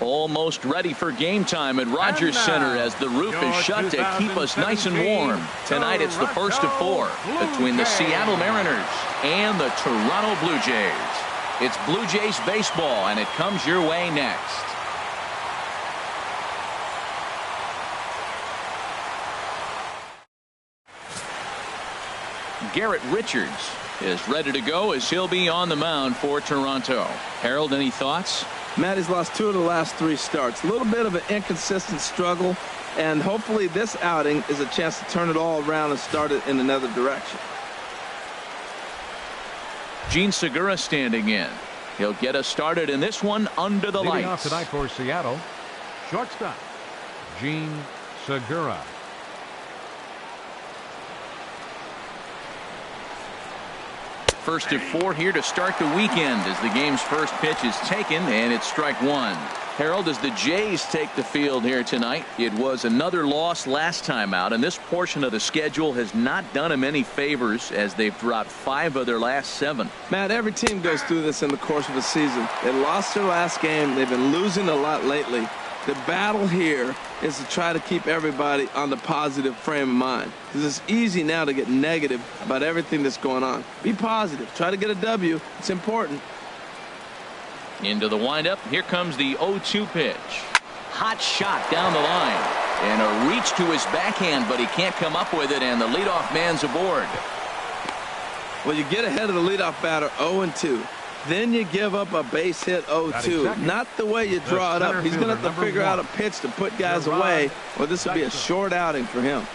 Almost ready for game time at Rogers Center as the roof is shut to keep us nice and warm. Tonight it's the first of four between the Seattle Mariners and the Toronto Blue Jays. It's Blue Jays baseball, and it comes your way next. Garrett Richards is ready to go as he'll be on the mound for Toronto. Harold, any thoughts? Matt, he's lost 2 of the last 3 starts. A little bit of an inconsistent struggle, and hopefully this outing is a chance to turn it all around and start it in another direction. Gene Segura standing in. He'll get us started in this one under the lights. Leading off tonight for Seattle, shortstop Gene Segura. First of 4 here to start the weekend as the game's first pitch is taken, and it's strike 1. Harold, as the Jays take the field here tonight, it was another loss last time out, and this portion of the schedule has not done them any favors as they've dropped 5 of their last 7. Matt, every team goes through this in the course of a season. They lost their last game. They've been losing a lot lately. The battle here is to try to keep everybody on the positive frame of mind, because it's easy now to get negative about everything that's going on. Be positive. Try to get a W. It's important. Into the windup. Here comes the 0-2 pitch. Hot shot down the line. And a reach to his backhand, but he can't come up with it, and the leadoff man's aboard. Well, you get ahead of the leadoff batter 0-2. Then you give up a base hit 0-2. Not the way you draw it up. He's going to have to figure out a pitch to put guys away, or this will be a short outing for him.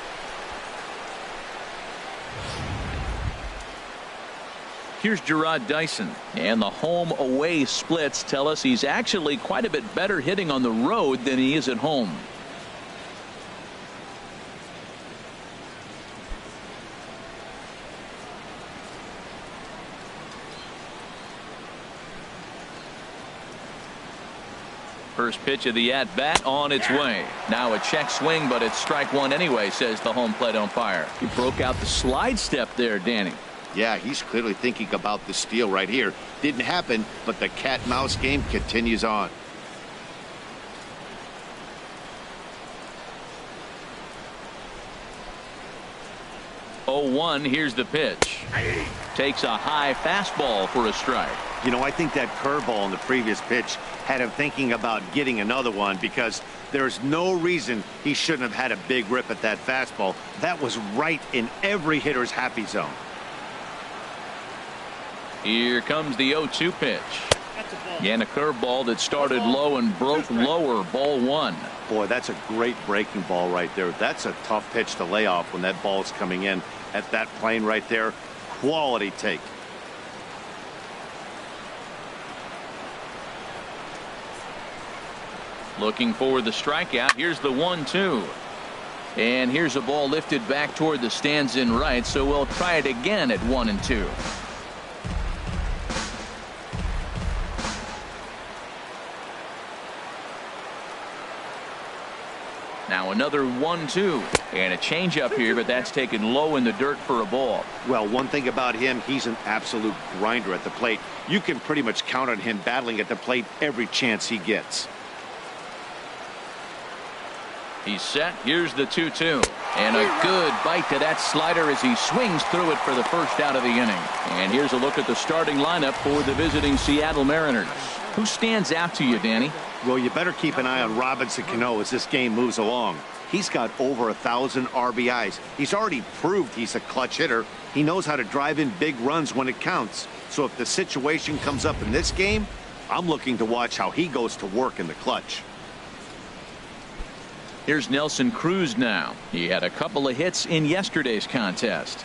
Here's Gerard Dyson, and the home-away splits tell us he's actually quite a bit better hitting on the road than he is at home. First pitch of the at-bat on its way. Now a check swing, but it's strike 1 anyway, says the home plate umpire. He broke out the slide step there, Danny. Yeah, he's clearly thinking about the steal right here. Didn't happen, but the cat-mouse game continues on. Oh, 1, here's the pitch. Takes a high fastball for a strike. You know, I think that curveball in the previous pitch had him thinking about getting another one, because there's no reason he shouldn't have had a big rip at that fastball. That was right in every hitter's happy zone. Here comes the 0-2 pitch. And a curveball that started low and broke lower. Ball 1. Boy, that's a great breaking ball right there. That's a tough pitch to lay off when that ball's coming in at that plane right there. Quality take. Looking for the strikeout. Here's the 1-2. And here's a ball lifted back toward the stands in right, so we'll try it again at 1-2. Now another 1-2 and a changeup here, but that's taken low in the dirt for a ball. Well, one thing about him, he's an absolute grinder at the plate. You can pretty much count on him battling at the plate every chance he gets. He's set. Here's the 2-2. And a good bite to that slider as he swings through it for the first out of the inning. And here's a look at the starting lineup for the visiting Seattle Mariners. Who stands out to you, Danny? Well, you better keep an eye on Robinson Cano as this game moves along. He's got over 1,000 RBIs. He's already proved he's a clutch hitter. He knows how to drive in big runs when it counts. So if the situation comes up in this game, I'm looking to watch how he goes to work in the clutch. Here's Nelson Cruz now. He had a couple of hits in yesterday's contest.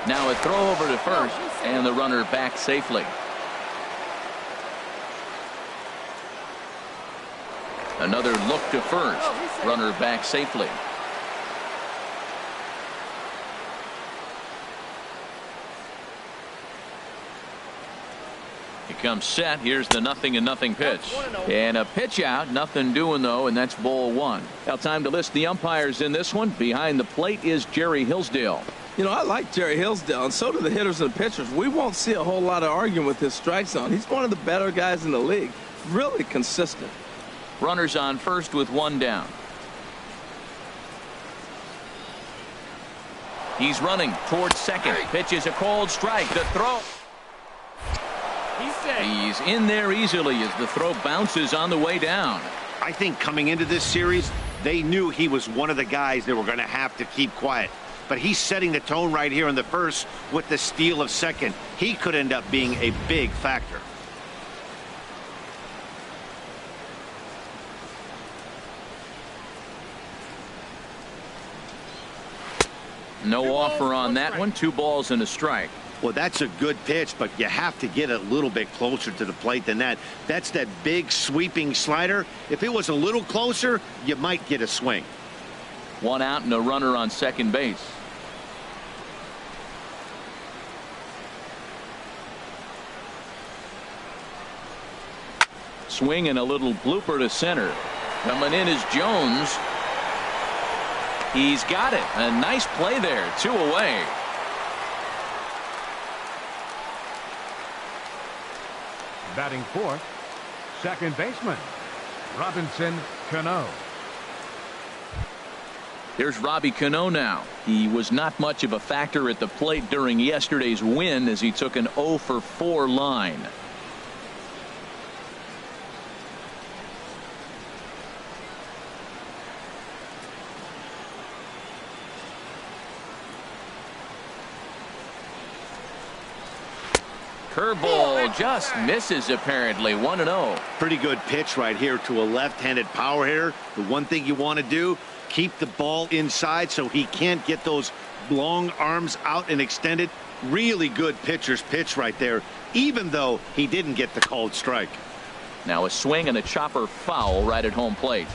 Now a throw over to first, and the runner back safely. Another look to first. Runner back safely. He comes set. Here's the 0-0 pitch. And a pitch out. Nothing doing, though, and that's ball one. Now time to list the umpires in this one. Behind the plate is Jerry Hillsdale. You know, I like Jerry Hillsdale, and so do the hitters and the pitchers. We won't see a whole lot of arguing with his strike zone. He's one of the better guys in the league. Really consistent. Runners on first with one down. He's running towards second. Pitch is a called strike. The throw. He's in there easily as the throw bounces on the way down. I think coming into this series, they knew he was one of the guys they were going to have to keep quiet. But he's setting the tone right here in the first with the steal of second. He could end up being a big factor. No offer on that one. 2 balls and a strike. Well, that's a good pitch, but you have to get a little bit closer to the plate than that. That's that big sweeping slider. If it was a little closer, you might get a swing. 1 out and a runner on second base. Swing and a little blooper to center. Coming in is Jones. He's got it. A nice play there. 2 away. Batting fourth, second baseman, Robinson Cano. Here's Robbie Cano now. He was not much of a factor at the plate during yesterday's win as he took an 0-for-4 line. Curveball just misses apparently. 1-0. Pretty good pitch right here to a left-handed power hitter. The one thing you want to do, keep the ball inside so he can't get those long arms out and extended. Really good pitcher's pitch right there, even though he didn't get the called strike. Now a swing and a chopper foul right at home plate.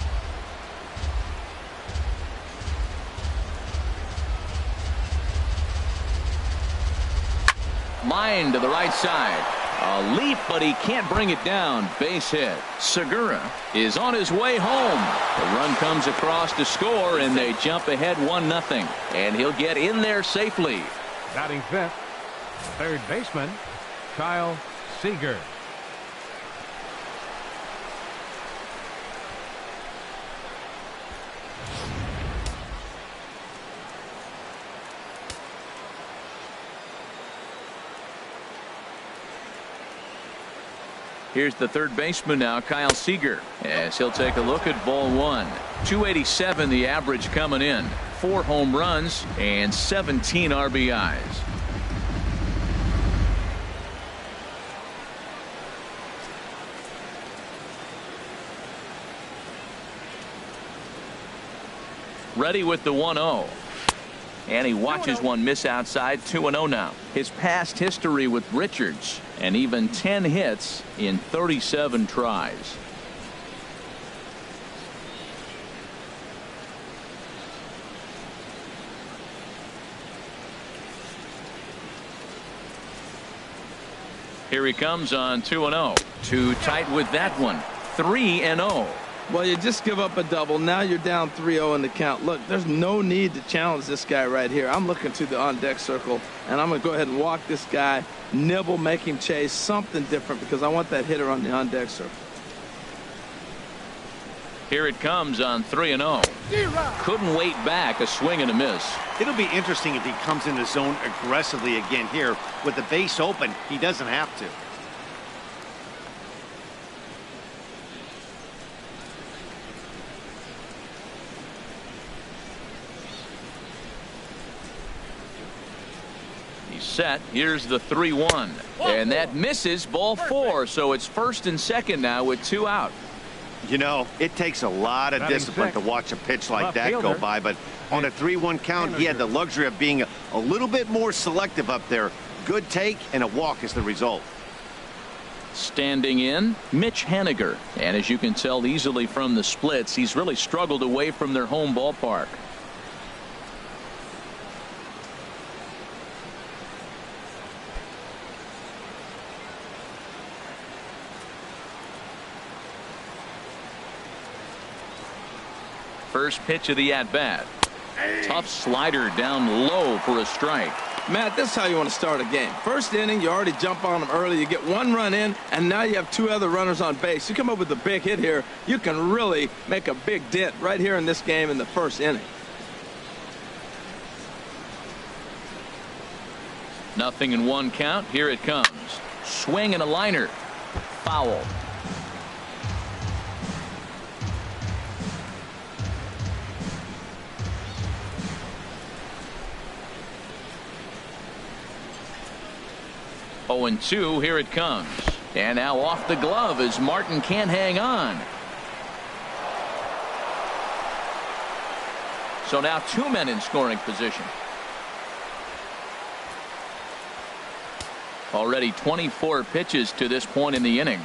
Line to the right side. A leap, but he can't bring it down. Base hit. Segura is on his way home. The run comes across to score, and they jump ahead 1-0. And he'll get in there safely. Batting fifth, third baseman, Kyle Seager. Here's the third baseman now, Kyle Seager, as he'll take a look at ball one. 287 the average coming in. 4 home runs and 17 RBIs. Ready with the 1-0. And he watches one miss outside. 2-0 now. His past history with Richards, and even 10 hits in 37 tries. Here he comes on 2-0. Too tight with that one. 3-0. Well, you just give up a double. Now you're down 3-0 in the count. Look, there's no need to challenge this guy right here. I'm looking to the on-deck circle, and I'm going to go ahead and walk this guy, nibble, make him chase, something different, because I want that hitter on the on-deck circle. Here it comes on 3-0. Couldn't wait back. A swing and a miss. It'll be interesting if he comes in the zone aggressively again here. With the base open, he doesn't have to. Set. Here's the 3-1, and that misses. Ball 4, so it's first and second now with 2 out. You know, it takes a lot of discipline to watch a pitch like that go by, but on a 3-1 count, he had the luxury of being a little bit more selective up there. Good take and a walk is the result. Standing in, Mitch Haniger, and as you can tell easily from the splits, he's really struggled away from their home ballpark. First pitch of the at-bat. Tough slider down low for a strike. Matt, this is how you want to start a game. First inning, you already jump on them early. You get one run in, and now you have two other runners on base. You come up with a big hit here, you can really make a big dent right here in this game in the first inning. Nothing in one count. Here it comes. Swing and a liner. Foul. Oh, and 2. Here it comes. And now off the glove as Martin can't hang on. So now 2 men in scoring position. Already 24 pitches to this point in the inning.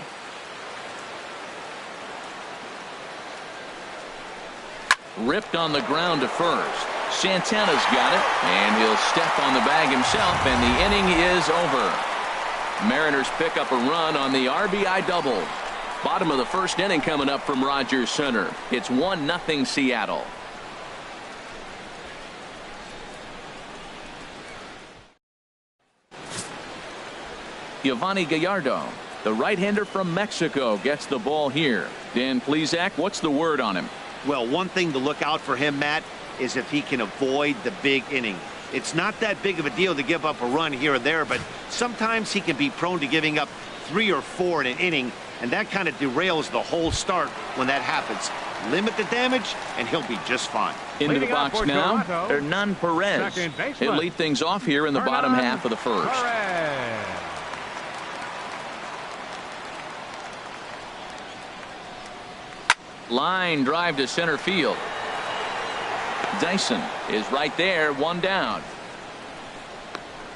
Ripped on the ground to first. Santana's got it, and he'll step on the bag himself, and the inning is over. Mariners pick up a run on the RBI double. Bottom of the first inning coming up from Rogers Center. It's 1-0 Seattle. Giovanni Gallardo, the right-hander from Mexico, gets the ball here. Dan Plesac, what's the word on him? Well, one thing to look out for him, Matt, is if he can avoid the big inning. It's not that big of a deal to give up a run here or there, but sometimes he can be prone to giving up 3 or 4 in an inning, and that kind of derails the whole start when that happens. Limit the damage, and he'll be just fine. Into the box now, Hernan Perez. He'll lead things off here in the bottom half of the first. Line drive to center field. Dyson is right there, 1 down.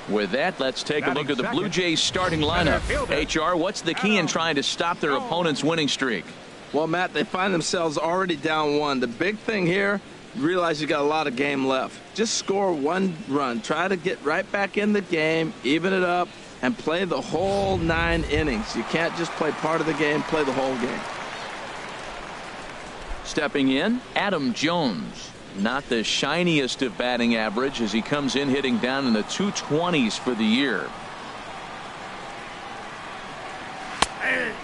With that, let's take a look at the Blue Jays starting lineup. HR, what's the key in trying to stop their opponent's winning streak? Well, Matt, they find themselves already down 1. The big thing here, realize you got a lot of game left. Just score 1 run. Try to get right back in the game, even it up, and play the whole 9 innings. You can't just play part of the game, play the whole game. Stepping in, Adam Jones. Not the shiniest of batting average as he comes in hitting down in the 220s for the year.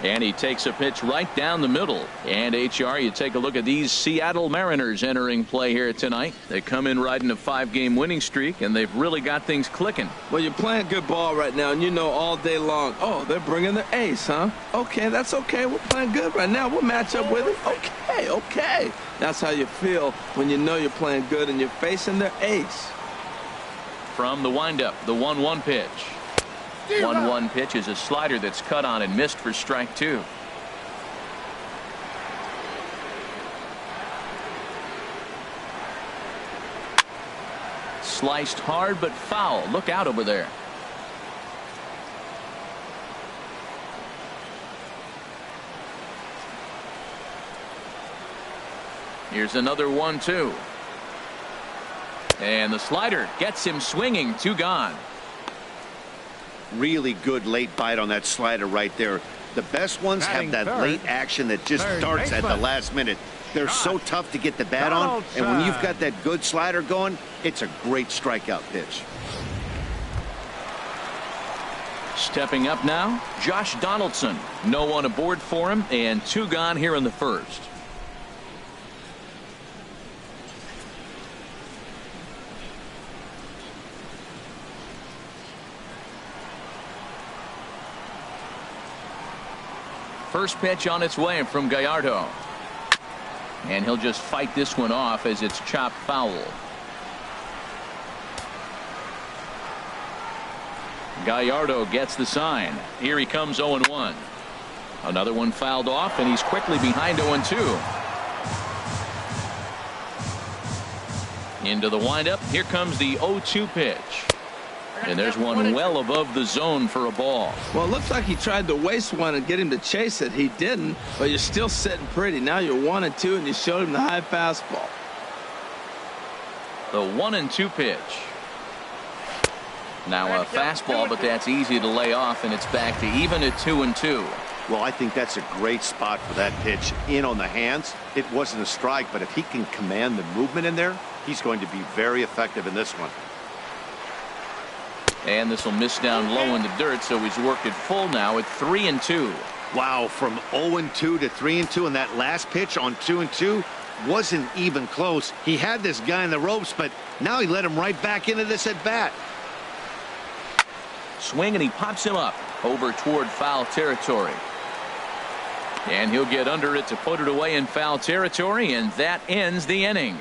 And he takes a pitch right down the middle. And HR, you take a look at these Seattle Mariners entering play here tonight. They come in riding a 5-game winning streak, and they've really got things clicking. Well, you're playing good ball right now, and you know all day long, oh, they're bringing their ace, huh? Okay, that's okay. We're playing good right now. We'll match up with it. Okay, okay. That's how you feel when you know you're playing good and you're facing their ace. From the windup, the 1-1 pitch. 1-1 pitch is a slider that's cut on and missed for strike 2. Sliced hard but foul. Look out over there. Here's another 1-2. And the slider gets him swinging. 2 gone. Really good late bite on that slider right there. The best ones have that late action that just starts at the last minute. They're so tough to get the bat on, and when you've got that good slider going, it's a great strikeout pitch. Stepping up now, Josh Donaldson. No one aboard for him, and 2 gone here in the first. First pitch on its way from Gallardo. And he'll just fight this one off as it's chopped foul. Gallardo gets the sign. Here he comes 0-1. Another one fouled off, and he's quickly behind 0-2. Into the windup. Here comes the 0-2 pitch. And there's one well above the zone for a ball. Well, it looks like he tried to waste one and get him to chase it. He didn't, but you're still sitting pretty. Now you're 1-2, and you showed him the high fastball. The 1-2 pitch. Now a fastball, but that's easy to lay off, and it's back to even at 2-2. Well, I think that's a great spot for that pitch. In on the hands. It wasn't a strike, but if he can command the movement in there, he's going to be very effective in this one. And this will miss down low in the dirt, so he's worked it full now at 3-2. Wow, from 0-2 to 3-2, and that last pitch on 2-2 wasn't even close. He had this guy in the ropes, but now he let him right back into this at bat. Swing, and he pops him up over toward foul territory. And he'll get under it to put it away in foul territory, and that ends the inning.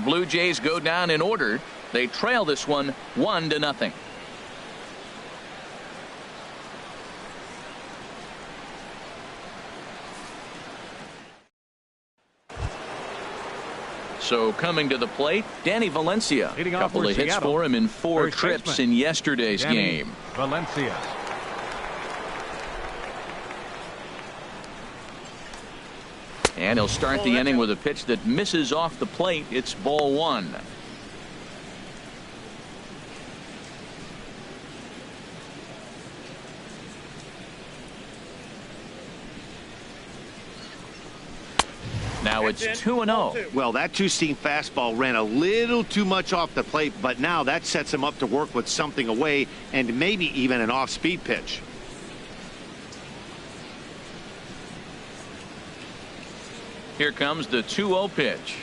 Blue Jays go down in order. They trail this one 1-0. So coming to the plate, Danny Valencia. A couple of hits for him in 4 trips in yesterday's game. Valencia. And he'll start the inning with a pitch that misses off the plate. It's ball 1. Now it's 2-0. Well, that two-seam fastball ran a little too much off the plate, but now that sets him up to work with something away and maybe even an off-speed pitch. Here comes the 2-0 pitch.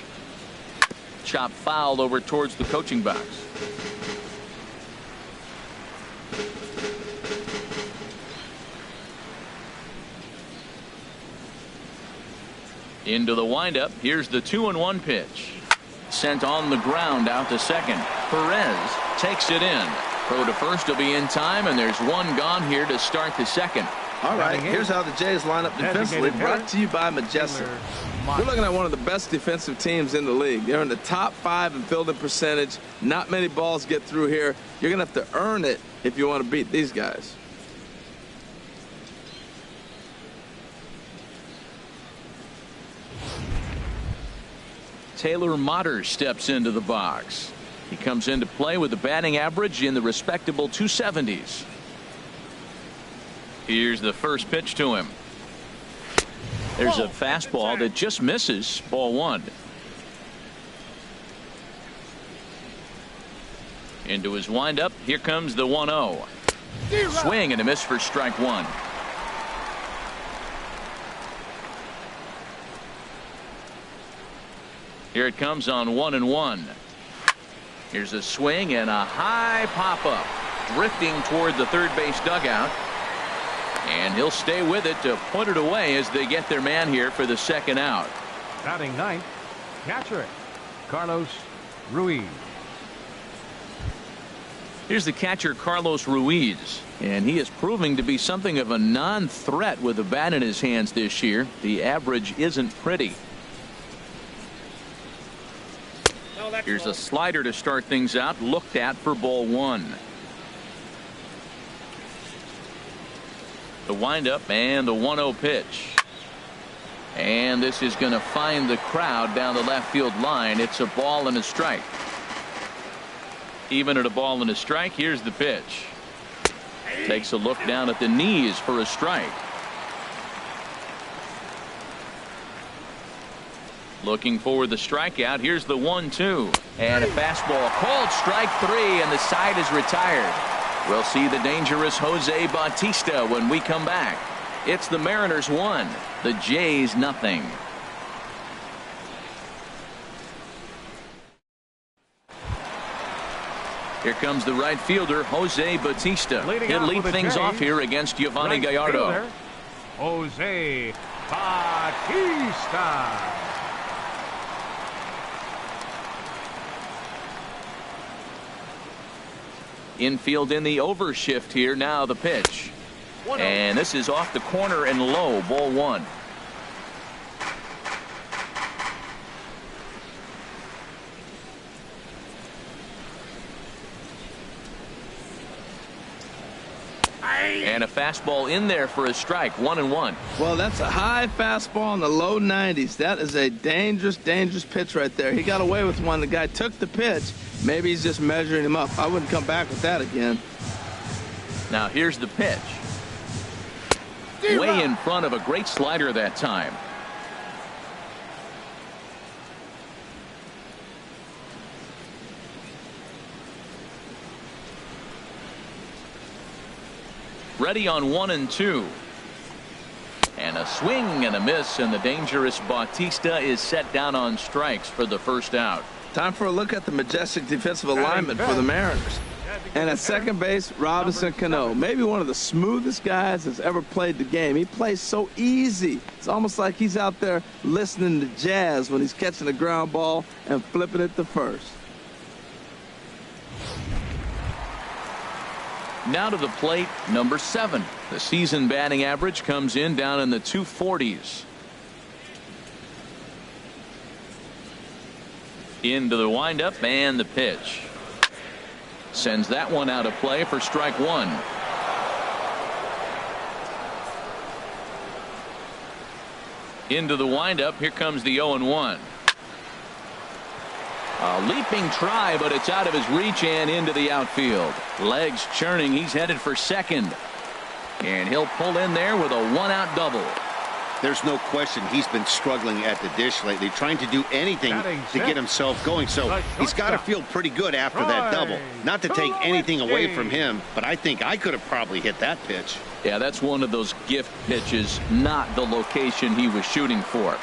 Chop foul over towards the coaching box. Into the windup. Here's the 2-1 pitch. Sent on the ground out to second. Perez takes it in. Throw to first will be in time, and there's one gone here to start the second. All right, here's how the Jays line up defensively, brought to you by Majestic. We're looking at one of the best defensive teams in the league. They're in the top 5 in fielding percentage. Not many balls get through here. You're going to have to earn it if you want to beat these guys. Taylor Motter steps into the box. He comes into play with a batting average in the respectable 270s. Here's the first pitch to him. There's a fastball that just misses. Ball 1. Into his windup. Here comes the 1-0. Swing and a miss for strike 1. Here it comes on 1-1. Here's a swing and a high pop-up. Drifting toward the third base dugout. And he'll stay with it to put it away as they get their man here for the second out. Batting ninth, catcher Carlos Ruiz. Here's the catcher, Carlos Ruiz, and he is proving to be something of a non-threat with the bat in his hands this year. The average isn't pretty. Here's a slider to start things out, looked at for ball 1. The windup and the 1-0 pitch. And this is going to find the crowd down the left field line. It's a ball and a strike. Even at a ball and a strike, here's the pitch. Takes a look down at the knees for a strike. Looking for the strikeout. Here's the 1-2. And a fastball called strike 3, and the side is retired. We'll see the dangerous Jose Bautista when we come back. It's the Mariners 1, the Jays 0. Here comes the right fielder, Jose Bautista. He'll lead things off here against Giovanni Gallardo. Jose Bautista. Infield in the overshift here. Now the pitch. And this is off the corner and low. Ball 1. And a fastball in there for a strike. 1-1. Well, that's a high fastball in the low 90s. That is a dangerous, dangerous pitch right there. He got away with one. The guy took the pitch. Maybe he's just measuring him up. I wouldn't come back with that again. Now here's the pitch. way in front of a great slider that time. Ready on 1-2. And a swing and a miss, and the dangerous Bautista is set down on strikes for the first out. Time for a look at the majestic defensive alignment for the Mariners. And at second base, Robinson Cano, maybe one of the smoothest guys that's ever played the game. He plays so easy. It's almost like he's out there listening to jazz when he's catching a ground ball and flipping it to first. Now to the plate, number 7. The season batting average comes in down in the 240s. Into the windup and the pitch. Sends that one out of play for strike 1. Into the windup. Here comes the 0-1. A leaping try, but it's out of his reach and into the outfield. Legs churning. He's headed for second. And he'll pull in there with a 1-out double. There's no question he's been struggling at the dish lately, trying to do anything to get himself going. So he's got to feel pretty good after that double. Not to take anything away from him, but I think I could have probably hit that pitch. Yeah, that's one of those gift pitches, not the location he was shooting for.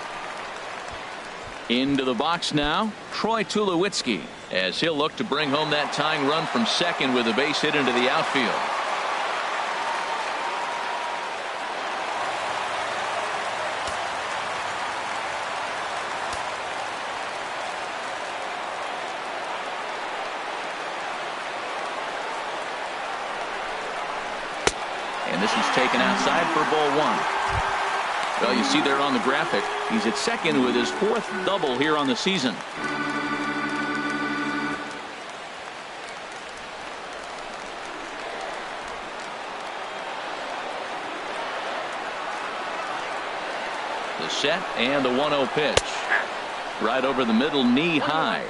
Into the box now, Troy Tulowitzki, as he'll look to bring home that tying run from second with a base hit into the outfield. And this is taken outside for ball 1. Well, you see there on the graphic, he's at second with his 4th double here on the season. The set and the 1-0 pitch. Right over the middle, knee high.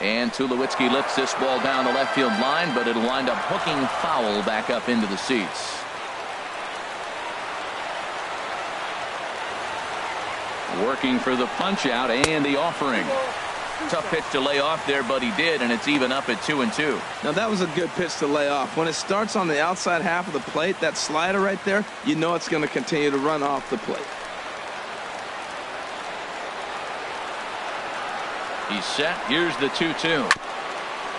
And Tulowitzki lifts this ball down the left field line, but it'll wind up hooking foul back up into the seats. Working for the punch out and the offering. Tough pitch to lay off there, but he did, and it's even up at 2-2. Now that was a good pitch to lay off. When it starts on the outside half of the plate, that slider right there, you know it's going to continue to run off the plate. He's set. Here's the 2-2.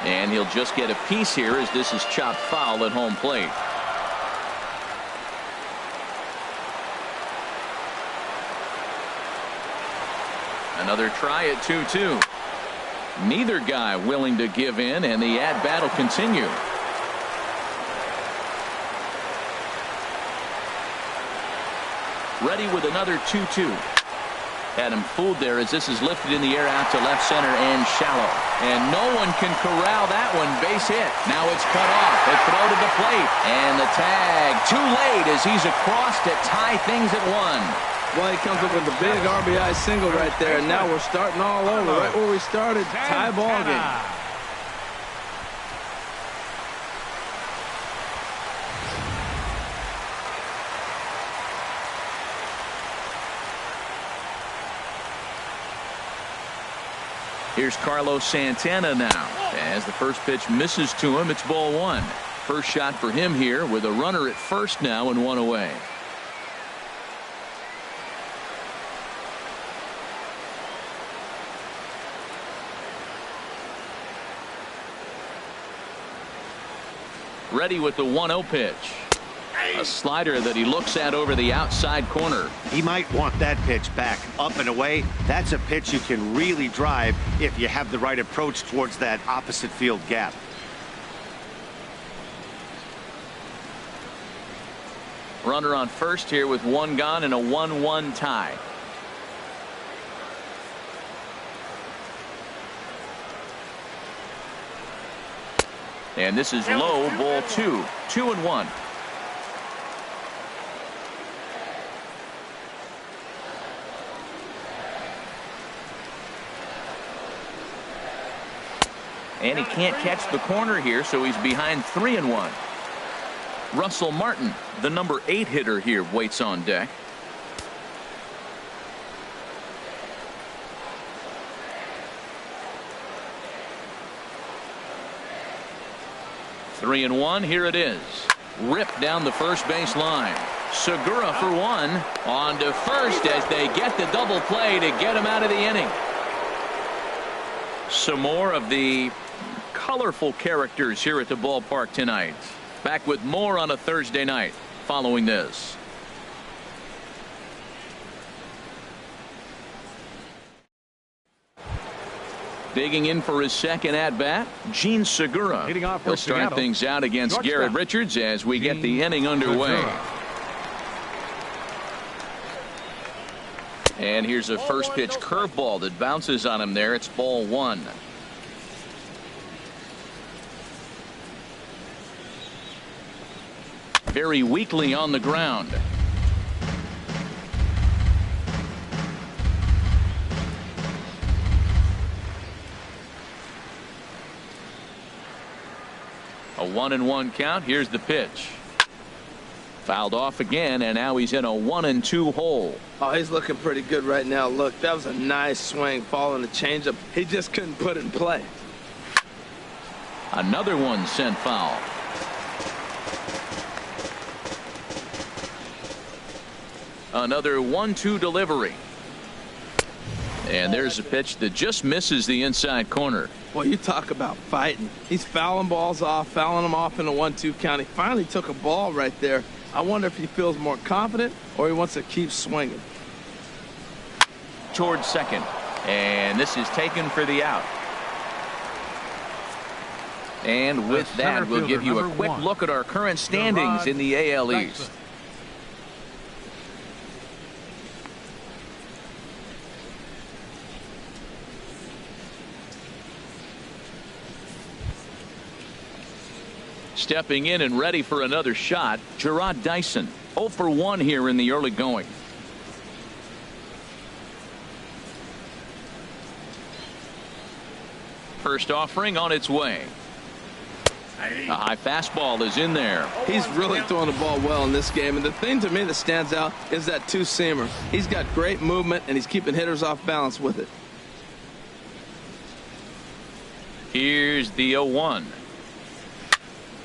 And he'll just get a piece here as this is chopped foul at home plate. Another try at 2-2. Neither guy willing to give in, and the at-bat will continue. Ready with another 2-2. Had him fooled there as this is lifted in the air out to left center and shallow. And no one can corral that one. Base hit. Now it's cut off. They throw to the plate. And the tag. Too late as he's across to tie things at 1. Well, he comes up with a big RBI single right there. And now we're starting all over. Right where we started. Tie ball game. Here's Carlos Santana now. As the first pitch misses to him, it's ball 1. First shot for him here with a runner at first now and 1 away. Ready with the 1-0 pitch. A slider that he looks at over the outside corner. He might want that pitch back up and away. That's a pitch you can really drive if you have the right approach towards that opposite field gap. Runner on first here with 1 gone and a 1-1 tie. And this is low, ball 2. 2-1. And he can't catch the corner here, so he's behind 3-1. Russell Martin, the number 8 hitter here, waits on deck. Three and one. Here it is. Ripped down the first base line. Segura for one. On to first as they get the double play to get him out of the inning. Some more of the colorful characters here at the ballpark tonight. Back with more on a Thursday night following this. Digging in for his second at-bat, Gene Segura. He'll start things out against Garrett Richards as we get the inning underway. And here's a first pitch curveball that bounces on him there. It's ball 1. Very weakly on the ground. A 1-1 count. Here's the pitch. Fouled off again, and now he's in a 1-2 hole. Oh, he's looking pretty good right now. Look, that was a nice swing, following the changeup. He just couldn't put it in play. Another one sent foul. Another 1-2 delivery. And there's a pitch that just misses the inside corner. Well, you talk about fighting. He's fouling balls off, fouling them off in a 1-2 count. He finally took a ball right there. I wonder if he feels more confident or he wants to keep swinging. Towards second. And this is taken for the out. And with that, we'll give you a quick look at our current standings in the AL East. Stepping in and ready for another shot, Gerard Dyson. 0 for 1 here in the early going. First offering on its way. A high fastball is in there. He's really throwing the ball well in this game. And the thing to me that stands out is that two-seamer. He's got great movement, and he's keeping hitters off balance with it. Here's the 0-1.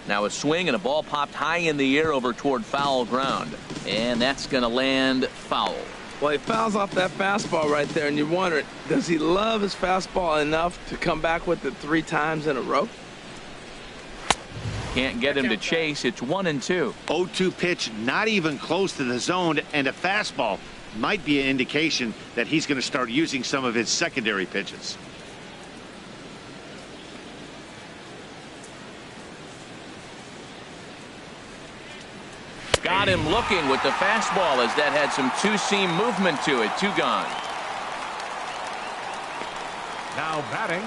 Now a swing and a ball popped high in the air over toward foul ground. And that's going to land foul. Well, he fouls off that fastball right there, and you're wondering, does he love his fastball enough to come back with it 3 times in a row? Can't get him to chase. It's 1-2. 0-2 pitch, not even close to the zone, and a fastball might be an indication that he's going to start using some of his secondary pitches. Got him looking with the fastball as that had some two-seam movement to it. 2 gone. Now batting,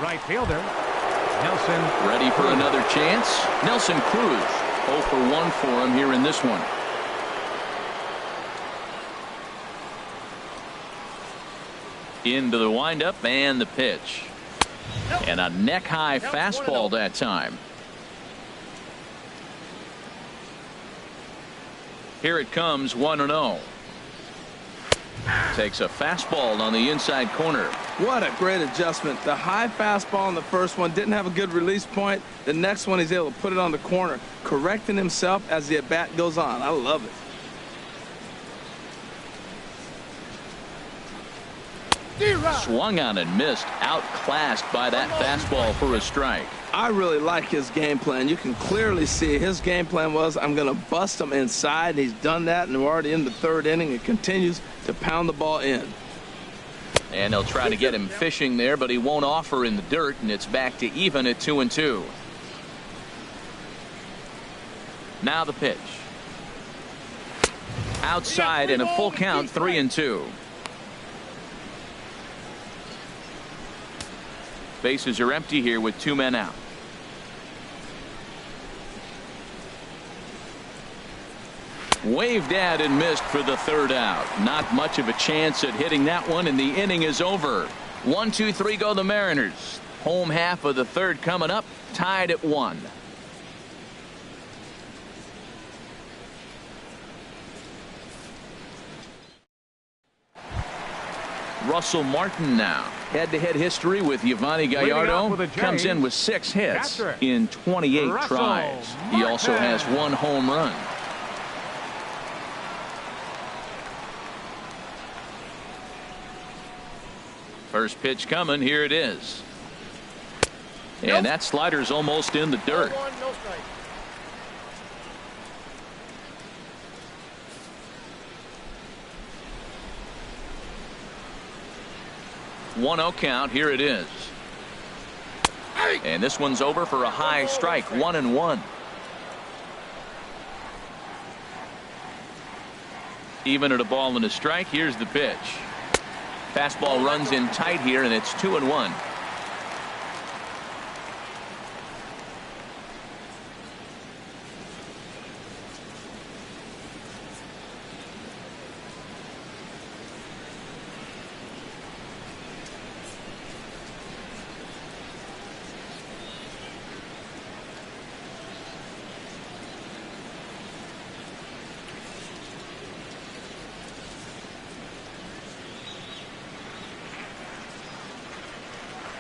right fielder, Nelson. Ready for another chance. Nelson Cruz. 0 for 1 for him here in this one. Into the windup and the pitch. And a neck-high fastball that time. Here it comes, 1-0. Takes a fastball on the inside corner. What a great adjustment. The high fastball in the first one didn't have a good release point. The next one he's able to put it on the corner, correcting himself as the at-bat goes on. I love it. Swung on and missed. Outclassed by that fastball for a strike. I really like his game plan. You can clearly see his game plan was, I'm going to bust him inside. He's done that, and we're already in the 3rd inning. It continues to pound the ball in. And they'll try to get him fishing there, but he won't offer in the dirt, and it's back to even at 2-2. Now the pitch. Outside and a full count, 3-2. Bases are empty here with 2 men out. Waved at and missed for the third out. Not much of a chance at hitting that one, and the inning is over. 1-2-3 go the Mariners. Home half of the third coming up, tied at 1. Russell Martin now. Head-to-head history with Yovani Gallardo. Comes in with 6 hits in 28 tries. He also has 1 home run. First pitch coming. Here it is. And that slider's almost in the dirt. 1-0 count. Here it is. And this one's over for a high strike. 1-1. Even at a ball and a strike. Here's the pitch. Fastball runs in tight here, and it's 2-1.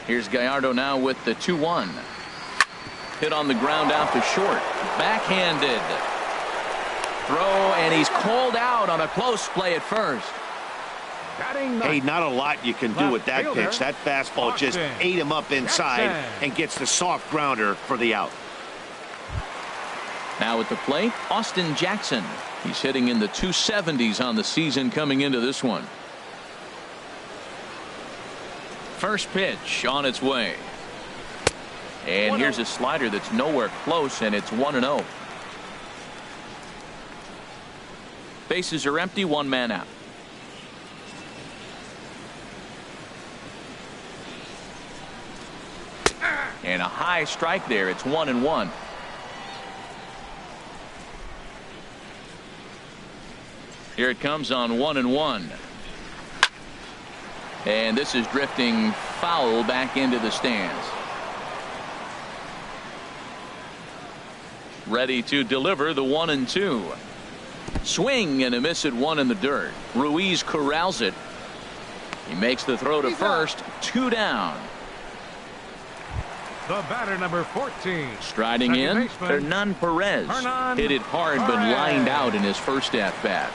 Here's Gallardo now with the 2-1. Hit on the ground out to short. Backhanded. Throw, and he's called out on a close play at first. Hey, not a lot you can do with that pitch. That fastball just ate him up inside and gets the soft grounder for the out. Now at the plate, Austin Jackson. He's hitting in the 270s on the season coming into this one. First pitch on its way. And here's a slider that's nowhere close, and it's 1-0. Bases are empty, 1 man out. And a high strike there. It's 1-1. Here it comes on 1-1. And this is drifting foul back into the stands. Ready to deliver the 1-2. Swing and a miss at 1 in the dirt. Ruiz corrals it. He makes the throw to first. 2 down. The batter, number 14. Striding in, Hernan Perez. Hit it hard but lined out in his first at bat.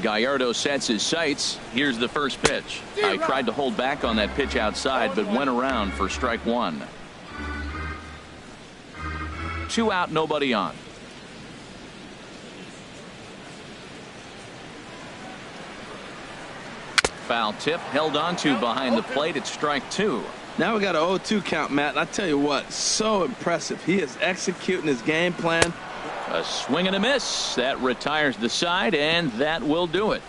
Gallardo sets his sights. Here's the first pitch. I tried to hold back on that pitch outside, but went around for strike 1. 2 out, nobody on. Foul tip held on to behind the plate. It's strike 2. Now we got an 0-2 count, Matt. And I tell you what, so impressive. He is executing his game plan. A swing and a miss. That retires the side, and that will do it.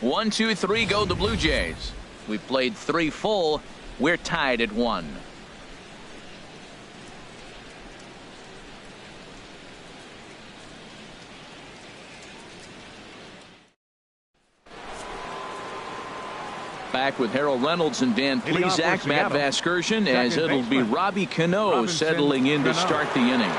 1-2-3 go the Blue Jays. We played 3 full. We're tied at 1. Back with Harold Reynolds and Dan Plesac, Matt Vasgersian, as it'll be Robbie Cano settling in to start the inning.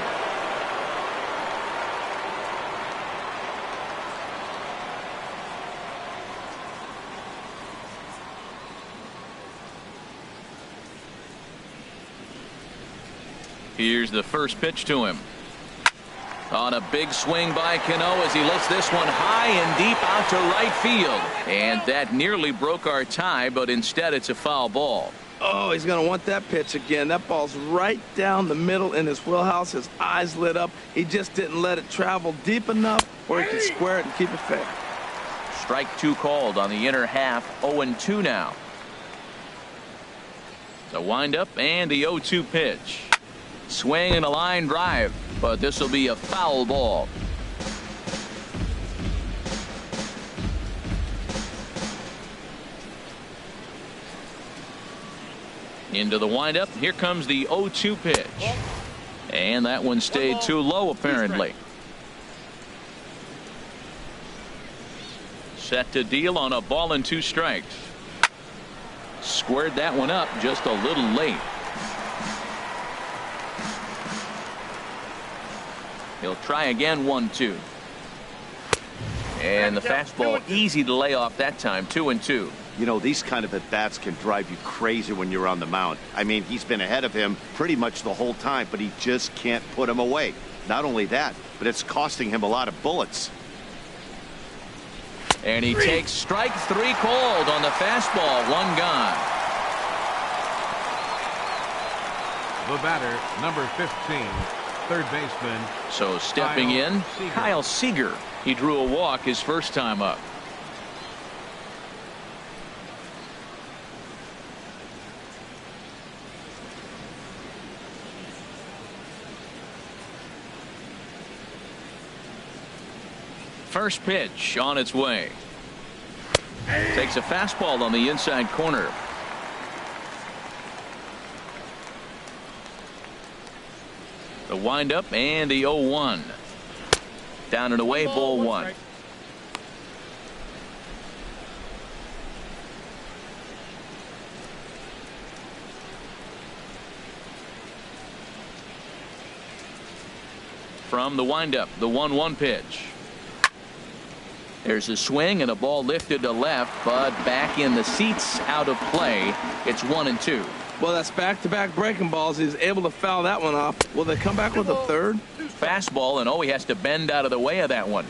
Here's the first pitch to him. On a big swing by Cano as he lets this one high and deep out to right field. And that nearly broke our tie, but instead it's a foul ball. Oh, he's going to want that pitch again. That ball's right down the middle in his wheelhouse. His eyes lit up. He just didn't let it travel deep enough where he could square it and keep it fair. Strike 2 called on the inner half. 0-2 now. The windup and the 0-2 pitch. Swing and a line drive, but this will be a foul ball. Into the windup. Here comes the 0-2 pitch. And that one stayed too low, apparently. Set to deal on a ball and 2 strikes. Squared that one up just a little late. He'll try again, 1-2. And the fastball easy to lay off that time, 2-2. You know, these kind of at-bats can drive you crazy when you're on the mound. I mean, he's been ahead of him pretty much the whole time, but he just can't put him away. Not only that, but it's costing him a lot of bullets. And he takes strike 3 called on the fastball, 1 gone. The batter, number 15, third baseman. So stepping in, Kyle Seager. He drew a walk his first time up. First pitch on its way. Takes a fastball on the inside corner. The windup and the 0-1. Down and away, ball 1. From the windup, the 1-1 pitch. There's a swing and a ball lifted to left, but back in the seats, out of play. It's 1-2. Well, that's back-to-back breaking balls. He's able to foul that one off. Will they come back with a third? Fastball, and he has to bend out of the way of that one.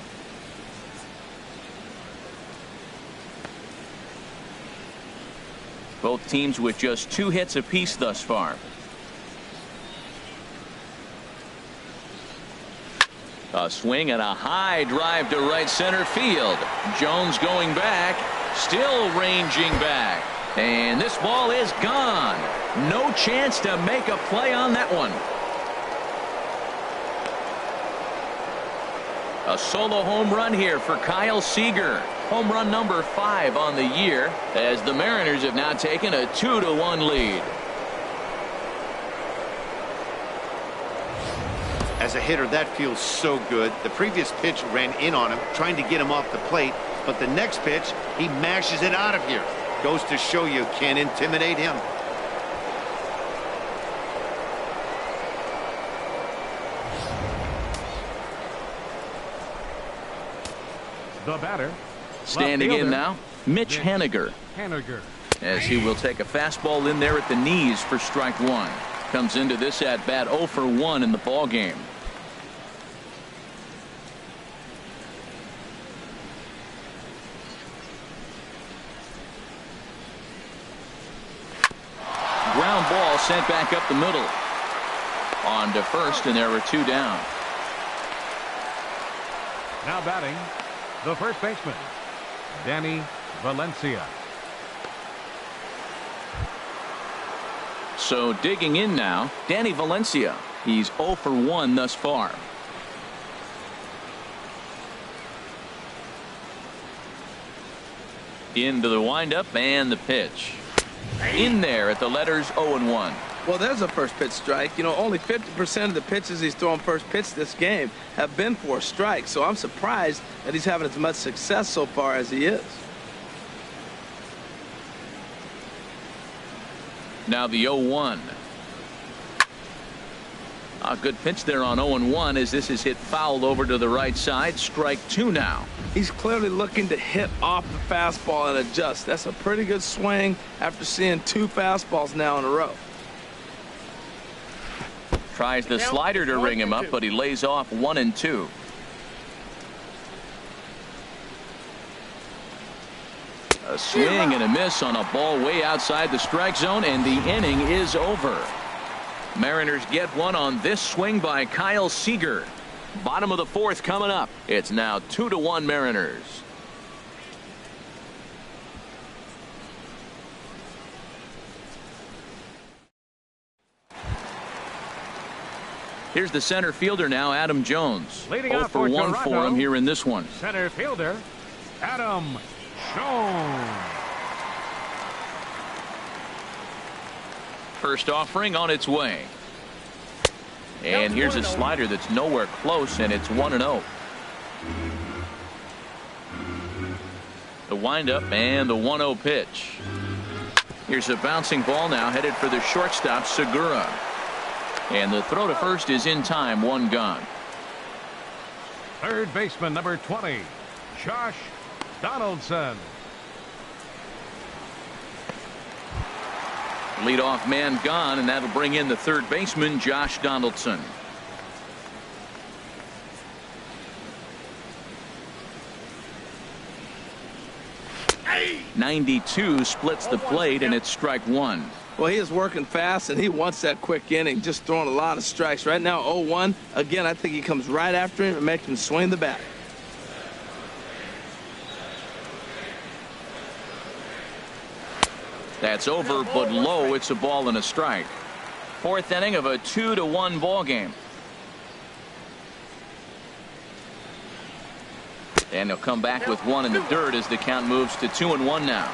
Both teams with just 2 hits apiece thus far. A swing and a high drive to right center field. Jones going back, still ranging back. And this ball is gone. No chance to make a play on that one. A solo home run here for Kyle Seager. Home run number 5 on the year, as the Mariners have now taken a 2-1 lead. As a hitter, that feels so good. The previous pitch ran in on him, trying to get him off the plate, but the next pitch, he mashes it out of here. Goes to show you can't intimidate him. The batter, standing in now, Mitch Haniger. As he will take a fastball in there at the knees for strike 1. Comes into this at bat 0 for 1 in the ball game. Ground ball sent back up the middle. On to first, and there are 2 down. Now batting, the first baseman, Danny Valencia. So digging in now, Danny Valencia. He's 0 for 1 thus far. Into the windup and the pitch. In there at the letters 0-1. Well, there's a first pitch strike. You know, only 50% of the pitches he's thrown first pitch this game have been for a strike. So I'm surprised that he's having as much success so far as he is. Now the 0-1. A good pitch there on 0-1 as this is hit fouled over to the right side. Strike 2 now. He's clearly looking to hit off the fastball and adjust. That's a pretty good swing after seeing 2 fastballs now in a row. Tries the slider to ring him up, but he lays off 1-2. A swing and a miss on a ball way outside the strike zone, and the inning is over. Mariners get one on this swing by Kyle Seager. Bottom of the 4th coming up. It's now 2-1 Mariners. Here's the center fielder now, Adam Jones. 0 for 1 for him here in this one. Center fielder, Adam Jones. First offering on its way. And here's a slider that's nowhere close, and it's 1-0. The windup and the 1-0 pitch. Here's a bouncing ball now headed for the shortstop, Segura. And the throw to first is in time, 1 gone. Third baseman, number 20, Josh Donaldson. Leadoff man gone, and that'll bring in the third baseman, Josh Donaldson. .92 splits the plate, and it's strike 1. Well, he is working fast, and he wants that quick inning, just throwing a lot of strikes. Right now, 0-1. Again, I think he comes right after him and makes him swing the bat. That's over, but low. It's a ball and a strike. Fourth inning of a 2-1 ball game. And he'll come back with one in the dirt as the count moves to 2-1 now.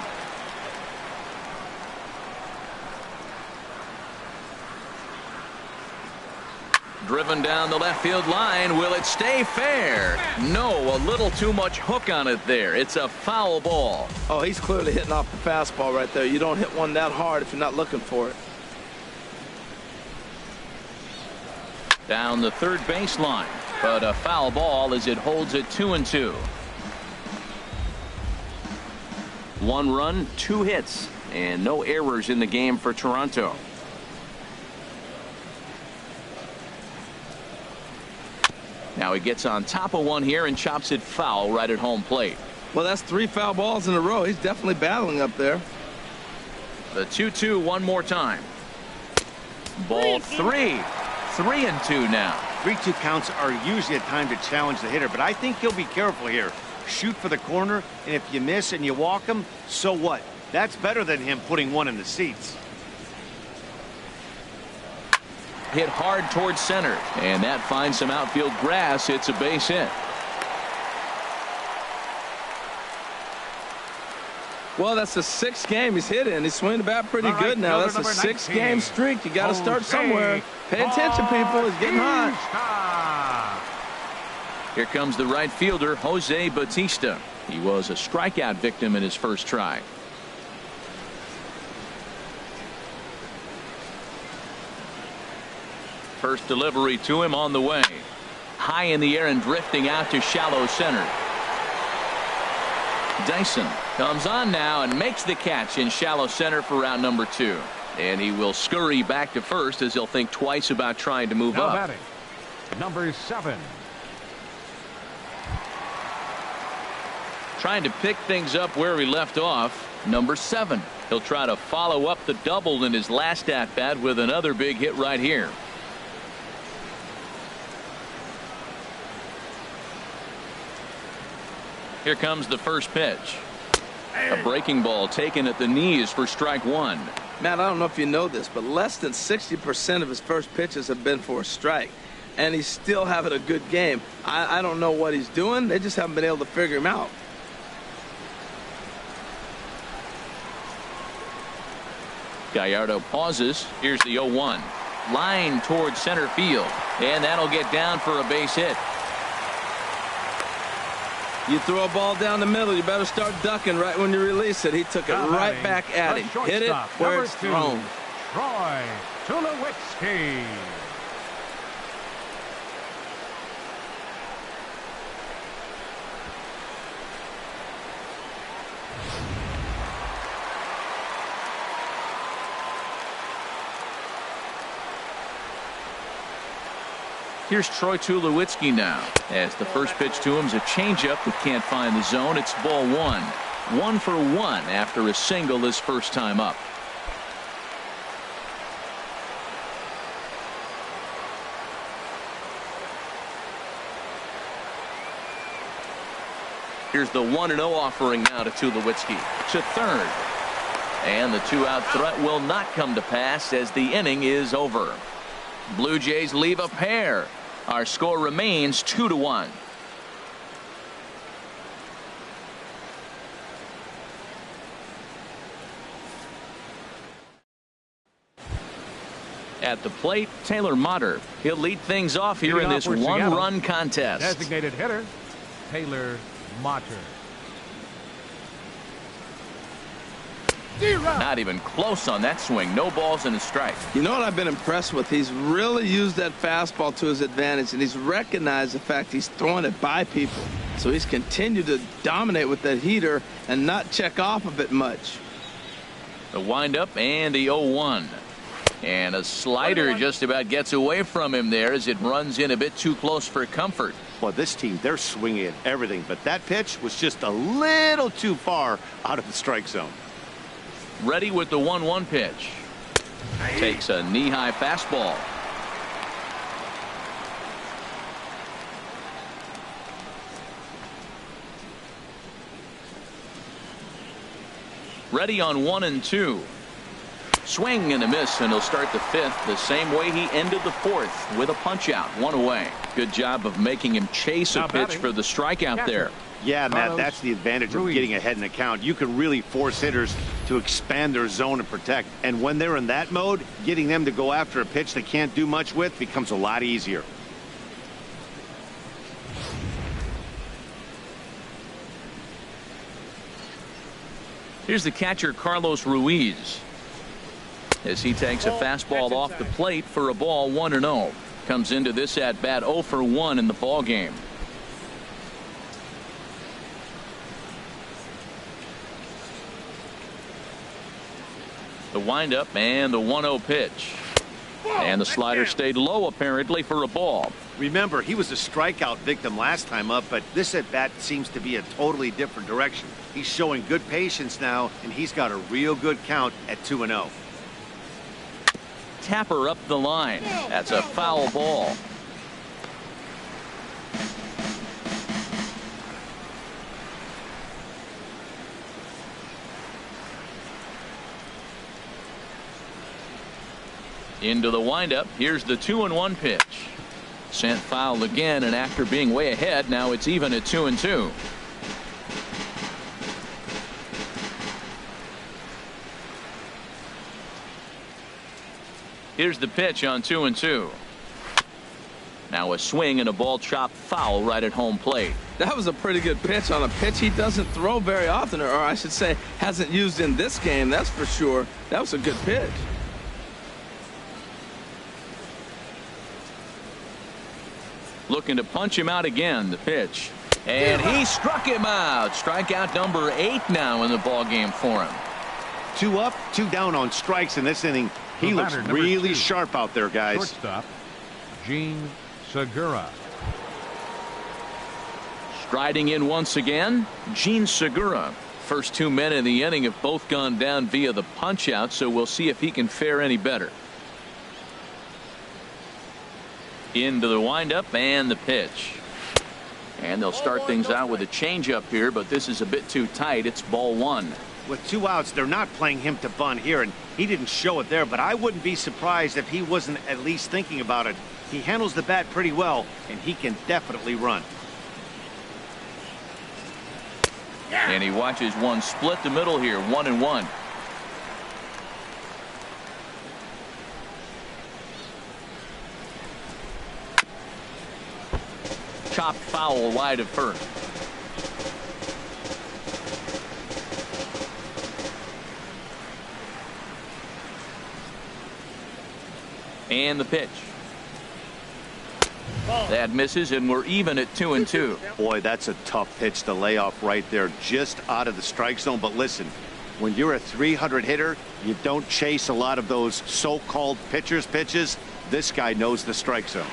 Driven down the left field line. Will it stay fair? No, a little too much hook on it there. It's a foul ball. Oh, he's clearly hitting off the fastball right there. You don't hit one that hard if you're not looking for it. Down the third baseline, but a foul ball as it holds it 2-2. 1 run, 2 hits, and no errors in the game for Toronto. Now he gets on top of one here and chops it foul right at home plate. Well, that's 3 foul balls in a row. He's definitely battling up there. The 2-2 one more time. Ball 3. 3-2 now. 3-2 counts are usually a time to challenge the hitter, but I think he'll be careful here. Shoot for the corner, and if you miss and you walk him, so what? That's better than him putting one in the seats. Hit hard towards center, and that finds some outfield grass. It's a base hit. Well, that's the 6th game he's hit in. He's swinging the bat pretty good now. That's a 6-game streak. You got to start somewhere. Pay attention, people. It's getting hot. Here comes the right fielder, Jose Bautista. He was a strikeout victim in his first try. First delivery to him on the way. High in the air and drifting out to shallow center. Dyson comes on now and makes the catch in shallow center for round number 2. And he will scurry back to first as he'll think twice about trying to move now up. Batting, number 7. Trying to pick things up where he left off. Number 7. He'll try to follow up the double in his last at bat with another big hit right here. Here comes the first pitch. A breaking ball taken at the knees for strike 1. Matt, I don't know if you know this, but less than 60% of his first pitches have been for a strike. And he's still having a good game. I don't know what he's doing. They just haven't been able to figure him out. Gallardo pauses. Here's the 0-1. Line towards center field. And that'll get down for a base hit. You throw a ball down the middle, you better start ducking right when you release it. He took it right back at him. Hit it where it's thrown. Troy Tulowitzki. Here's Troy Tulowitzki now, as the first pitch to him is a changeup that can't find the zone. It's ball 1. 1 for 1 after a single his first time up. Here's the 1-0 offering now to Tulowitzki. To third. And the 2-out threat will not come to pass as the inning is over. Blue Jays leave a pair. Our score remains 2-1. At the plate, Taylor Motter. He'll lead things off here in this one-run contest. Designated hitter, Taylor Motter. Not even close on that swing. No balls and a strike. You know what I've been impressed with? He's really used that fastball to his advantage, and he's recognized the fact he's throwing it by people. So he's continued to dominate with that heater and not check off of it much. The windup and the 0-1. And a slider just about gets away from him there as it runs in a bit too close for comfort. Well, this team, they're swinging at everything, but that pitch was just a little too far out of the strike zone. Ready with the 1-1 pitch. Takes a knee-high fastball. Ready on 1-2. Swing and a miss, and he'll start the fifth the same way he ended the fourth, with a punch out, 1 away. Good job of making him chase a pitch for the strikeout there. Yeah, Matt, that's the advantage of getting ahead in the count. You can really force hitters to expand their zone and protect. And when they're in that mode, getting them to go after a pitch they can't do much with becomes a lot easier. Here's the catcher, Carlos Ruiz, as he takes a fastball off the plate for a ball, 1-0. Comes into this at bat 0 for 1 in the ball game. The windup and the 1-0 pitch. And the slider stayed low apparently for a ball. Remember, he was a strikeout victim last time up, but this at bat seems to be a totally different direction. He's showing good patience now, and he's got a real good count at 2-0. Tapper up the line. That's a foul ball. Into the windup. Here's the 2-1 pitch. Sent foul again, and after being way ahead, now it's even at 2-2. Here's the pitch on 2-2. Now a swing and a ball chopped foul right at home plate. That was a pretty good pitch on a pitch he doesn't throw very often, or I should say hasn't used in this game, that's for sure. That was a good pitch. Looking to punch him out again, the pitch. And he struck him out. Strikeout number 8 now in the ball game for him. 2 up, 2 down on strikes in this inning. He looks really sharp out there, guys. Shortstop, Gene Segura. Striding in once again, Gene Segura. First 2 men in the inning have both gone down via the punch out, so we'll see if he can fare any better. Into the windup and the pitch. And they'll start things out with a changeup here, but this is a bit too tight. It's ball 1. With 2 outs, they're not playing him to bunt here, and he didn't show it there, but I wouldn't be surprised if he wasn't at least thinking about it. He handles the bat pretty well, and he can definitely run. And he watches one split the middle here, 1-1. Chopped foul wide of first. And the pitch. That misses, and we're even at 2-2. Boy, that's a tough pitch to lay off right there, just out of the strike zone. But listen, when you're a 300 hitter, you don't chase a lot of those so-called pitcher's pitches. This guy knows the strike zone.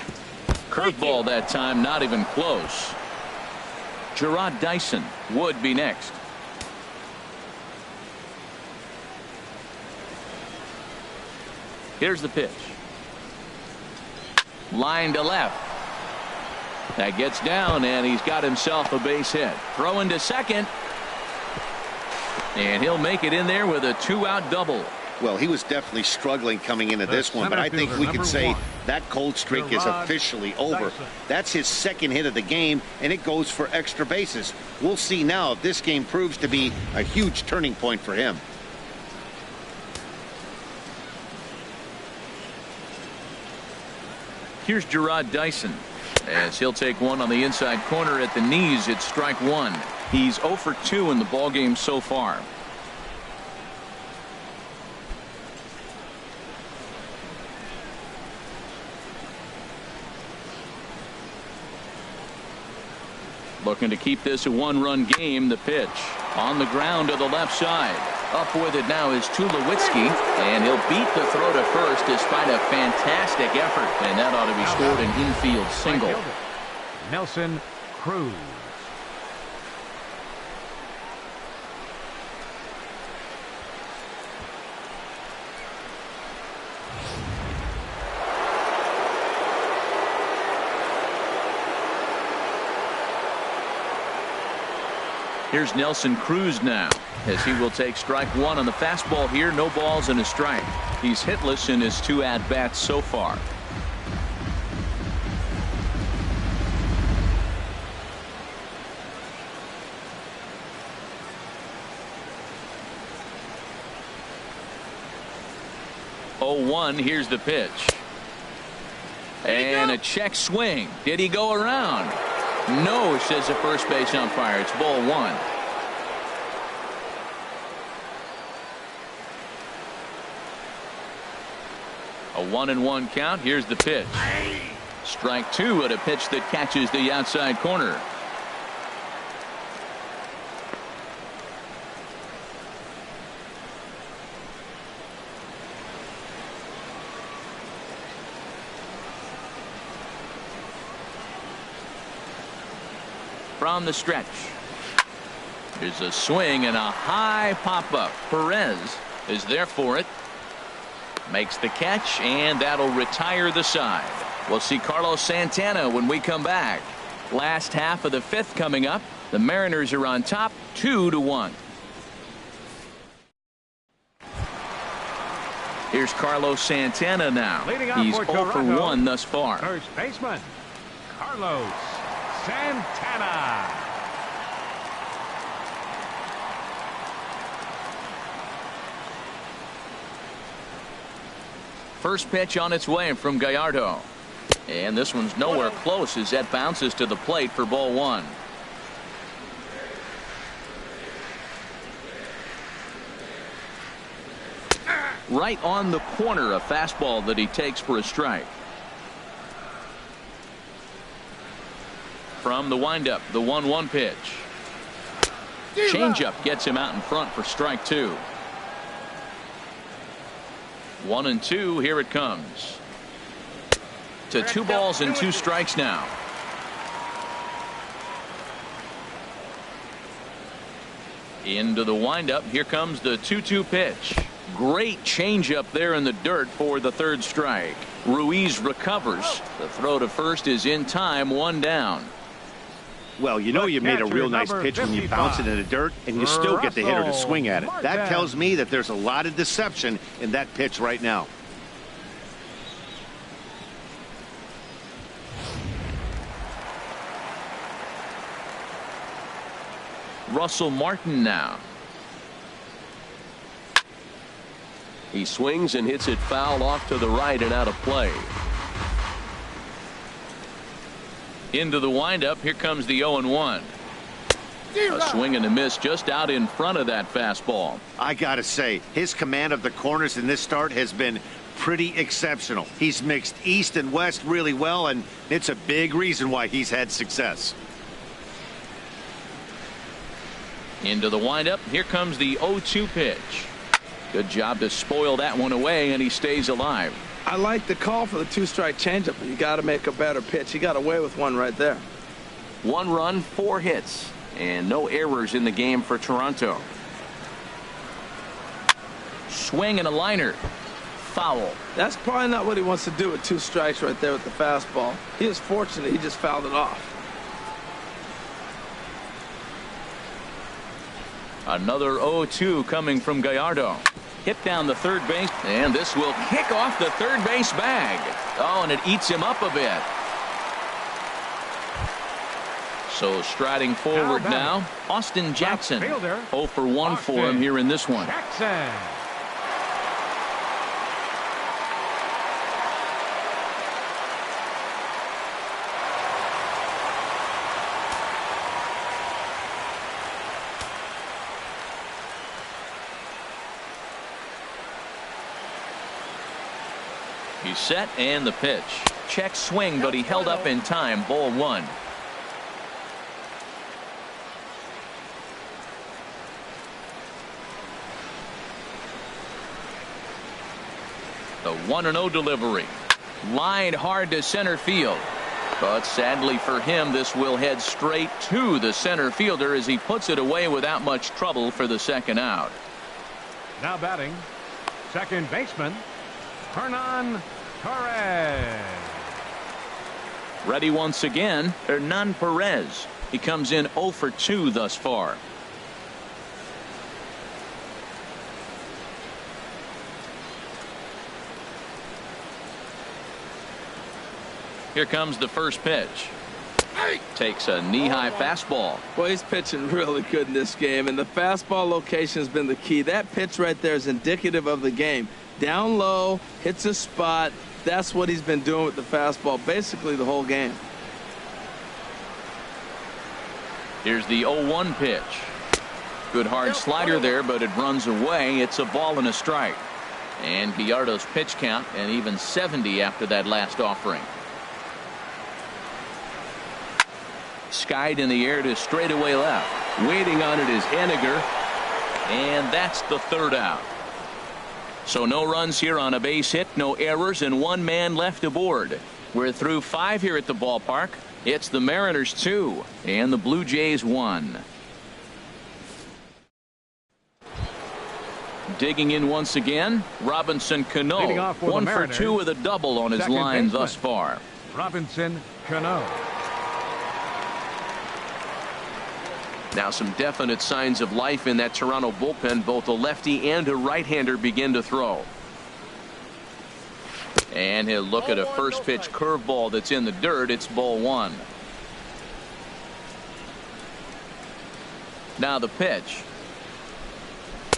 Curveball that time, not even close. Gerard Dyson would be next. Here's the pitch. Line to left. That gets down, and he's got himself a base hit. Throwing to second. And he'll make it in there with a 2-out double. Well, he was definitely struggling coming into this one, but I think we can say that cold streak is officially over. That's his second hit of the game, and it goes for extra bases. We'll see now if this game proves to be a huge turning point for him. Here's Gerard Dyson, as he'll take one on the inside corner at the knees. It's strike one. He's 0 for 2 in the ballgame so far. Looking to keep this a one-run game. The pitch on the ground to the left side. Up with it now is Tulowitzki, and he'll beat the throw to first despite a fantastic effort, and that ought to be scored an infield single. Nelson Cruz. Here's Nelson Cruz now, as he will take strike one on the fastball here. No balls and a strike. He's hitless in his 2 at-bats so far. Oh, 1. Here's the pitch. And a check swing. Did he go around? No, says the first base umpire. It's ball 1. A 1-1 count. Here's the pitch. Strike 2 at a pitch that catches the outside corner. From the stretch. There's a swing and a high pop-up. Perez is there for it. Makes the catch, and that'll retire the side. We'll see Carlos Santana when we come back. Last half of the 5th coming up. The Mariners are on top 2-1. Here's Carlos Santana now. He's 0 for 1 thus far. First baseman Carlos Santana. First pitch on its way from Gallardo. And this one's nowhere close as that bounces to the plate for ball 1. Right on the corner, a fastball that he takes for a strike. From the windup, the 1-1 pitch. Changeup gets him out in front for strike 2. 1-2. Here it comes. To 2 balls and 2 strikes now. Into the windup. Here comes the 2-2 pitch. Great changeup there in the dirt for the 3rd strike. Ruiz recovers. The throw to first is in time. 1 down. Well, you know you made a real nice pitch when you bounce it in the dirt and you still get the hitter to swing at it. That tells me that there's a lot of deception in that pitch right now. Russell Martin now. He swings and hits it foul off to the right and out of play. Into the windup. Here comes the 0-1. A swing and a miss just out in front of that fastball. I gotta say, his command of the corners in this start has been pretty exceptional. He's mixed east and west really well, and it's a big reason why he's had success. Into the windup. Here comes the 0-2 pitch. Good job to spoil that one away, and he stays alive. I like the call for the 2-strike changeup, but you got to make a better pitch. He got away with one right there. 1 run, 4 hits, and no errors in the game for Toronto. Swing and a liner. Foul. That's probably not what he wants to do with 2 strikes right there with the fastball. He is fortunate he just fouled it off. Another 0-2 coming from Gallardo. Hit down the 3rd base, and this will kick off the 3rd base bag. Oh, and it eats him up a bit. So striding forward now, Austin Jackson. 0 for 1 for him here in this one. Jackson. He's set and the pitch. Check swing, but he held up in time. Ball one. The 1-0 delivery. Lined hard to center field. But sadly for him, this will head straight to the center fielder as he puts it away without much trouble for the second out. Now batting, second baseman, Hernan Perez. Ready once again, Hernan Perez. He comes in 0 for 2 thus far. Here comes the first pitch. Takes a knee-high fastball. Well, he's pitching really good in this game, and the fastball location has been the key. That pitch right there is indicative of the game. Down low, hits a spot. That's what he's been doing with the fastball basically the whole game. Here's the 0-1 pitch. Good hard slider there, but it runs away. It's a ball and a strike. And Gallardo's pitch count, and even 70 after that last offering. Skied in the air to straightaway left. Waiting on it is Henniger. And that's the third out. So no runs here on a base hit, no errors, and one man left aboard. We're through 5 here at the ballpark. It's the Mariners 2 and the Blue Jays 1. Digging in once again, Robinson Cano. 1 for 2 with a double on his line thus far. Robinson Cano. Now some definite signs of life in that Toronto bullpen. Both a lefty and a right-hander begin to throw. And he'll look at a first pitch curveball that's in the dirt. It's ball one. Now the pitch.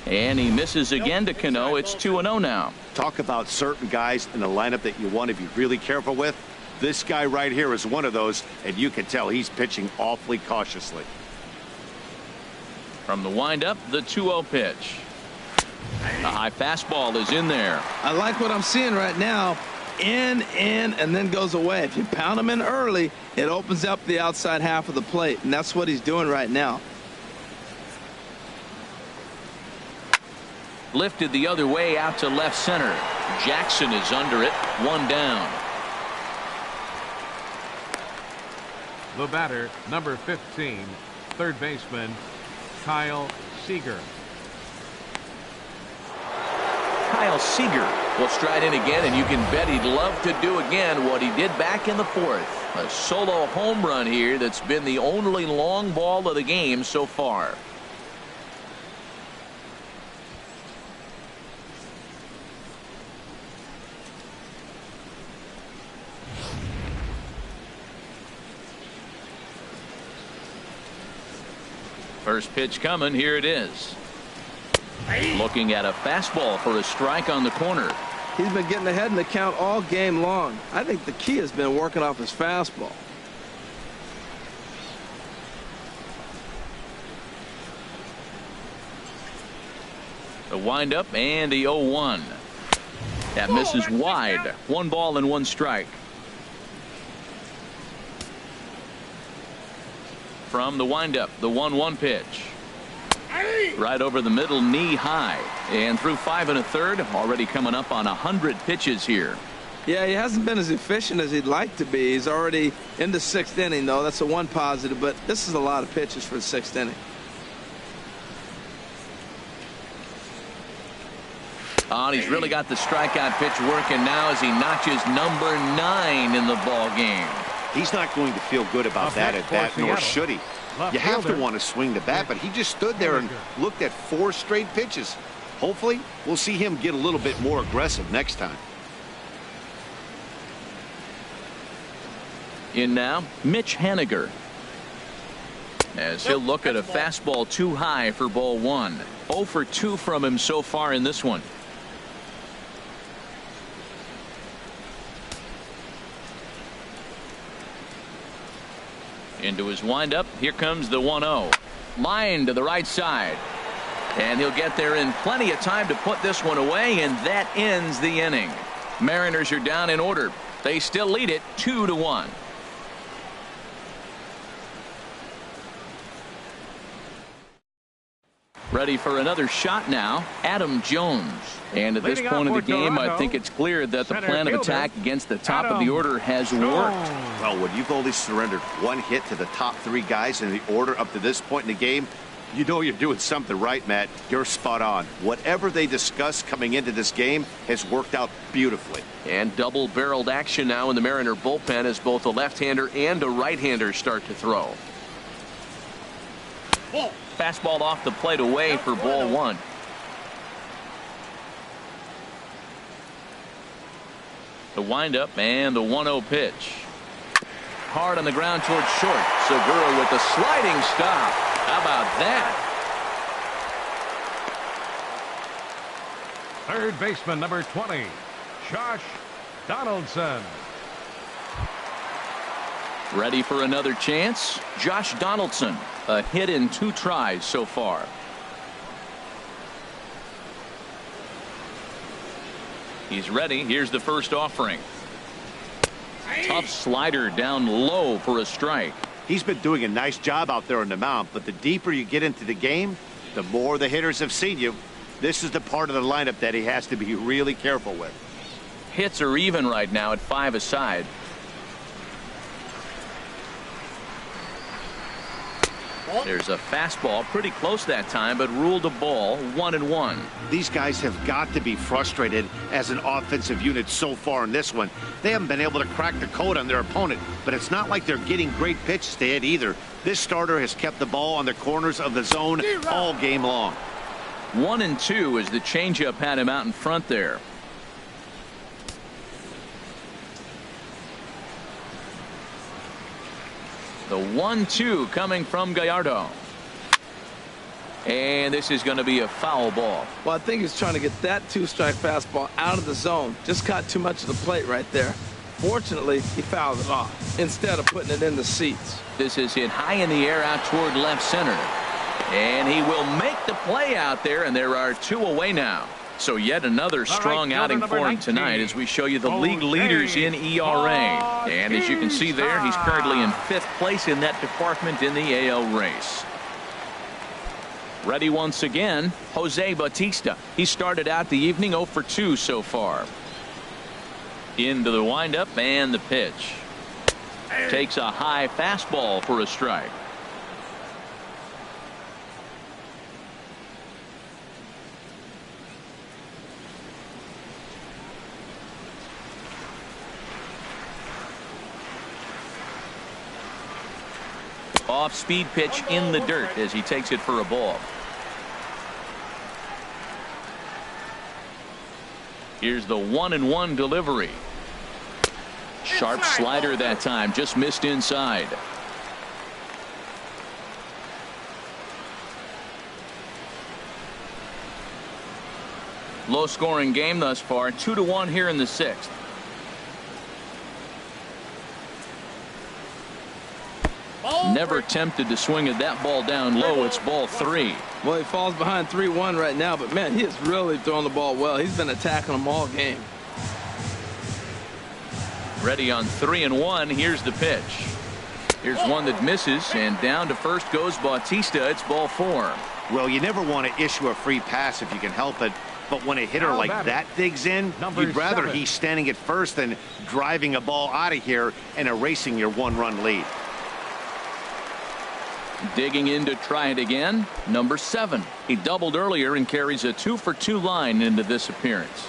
And he misses again to Cano. It's 2-0 now. Talk about certain guys in the lineup that you want to be really careful with. This guy right here is one of those, and you can tell he's pitching awfully cautiously. From the windup, the 2-0 pitch. A high fastball is in there. I like what I'm seeing right now. In, and then goes away. If you pound him in early, it opens up the outside half of the plate, and that's what he's doing right now. Lifted the other way out to left center. Jackson is under it. One down. The batter, number 15, third baseman, Kyle Seager. Kyle Seager will stride in again, and you can bet he'd love to do again what he did back in the fourth. A solo home run here that's been the only long ball of the game so far. First pitch coming. Here it is. Looking at a fastball for a strike on the corner. He's been getting ahead in the count all game long. I think the key has been working off his fastball. The windup and the 0-1. That misses wide. 1 ball and 1 strike. From the windup, the 1-1 pitch. Right over the middle, knee high. And through 5 1/3, already coming up on 100 pitches here. Yeah, he hasn't been as efficient as he'd like to be. He's already in the 6th inning, though. That's a 1 positive, but this is a lot of pitches for the 6th inning. Oh, and he's really got the strikeout pitch working now as he notches number 9 in the ball game. He's not going to feel good about that at bat, nor should he. You have to want to swing the bat, but he just stood there and looked at 4 straight pitches. Hopefully, we'll see him get a little bit more aggressive next time. In now, Mitch Henniger. As he'll look at a fastball too high for ball 1. 0 for 2 from him so far in this one. Into his windup. Here comes the 1-0. Line to the right side. And he'll get there in plenty of time to put this one away, and that ends the inning. Mariners are down in order. They still lead it 2-1. Ready for another shot now, Adam Jones. And at this point of the game, I think it's clear that the plan of attack against the top of the order has worked. Well, when you've only surrendered one hit to the top three guys in the order up to this point in the game, you know you're doing something right, Matt. You're spot on. Whatever they discussed coming into this game has worked out beautifully. And double-barreled action now in the Mariner bullpen as both a left-hander and a right-hander start to throw. Fastball off the plate away for ball one. The windup and the 1-0 pitch. Hard on the ground towards short. Segura with the sliding stop. How about that? Third baseman, number 20, Josh Donaldson. Ready for another chance? Josh Donaldson, a hit in 2 tries so far. He's ready. Here's the first offering. Tough slider down low for a strike. He's been doing a nice job out there on the mound, but the deeper you get into the game, the more the hitters have seen you. This is the part of the lineup that he has to be really careful with. Hits are even right now at 5 aside. There's a fastball pretty close that time, but ruled a ball. 1-1. These guys have got to be frustrated as an offensive unit so far in this one. They haven't been able to crack the code on their opponent, but it's not like they're getting great pitches to hit either. This starter has kept the ball on the corners of the zone all game long. 1-2 as the changeup had him out in front there. The 1-2 coming from Gallardo. And this is going to be a foul ball. Well, I think he's trying to get that 2-strike fastball out of the zone. Just caught too much of the plate right there. Fortunately, he fouled it off instead of putting it in the seats. This is hit high in the air out toward left center. And he will make the play out there, and there are 2 away now. So yet another strong outing for him tonight as we show you the league leaders in ERA. And as you can see there, he's currently in 5th place in that department in the AL race. Ready once again, Jose Bautista. He started out the evening 0 for 2 so far. Into the windup and the pitch. Takes a high fastball for a strike. Off-speed pitch in the dirt as he takes it for a ball. Here's the 1-1 delivery. Sharp slider that time, just missed inside. Low-scoring game thus far, 2-1 here in the 6th. Never tempted to swing at that ball down low. It's ball 3. Well, he falls behind 3-1 right now, but man, he is really throwing the ball well. He's been attacking them all game. Ready on 3-1. Here's the pitch. Here's one that misses, and down to first goes Bautista. It's ball 4. Well, you never want to issue a free pass if you can help it, but when a hitter like that digs in, you'd rather he's standing at first than driving a ball out of here and erasing your 1-run lead. Digging in to try it again, number 7. He doubled earlier and carries a 2 for 2 line into this appearance.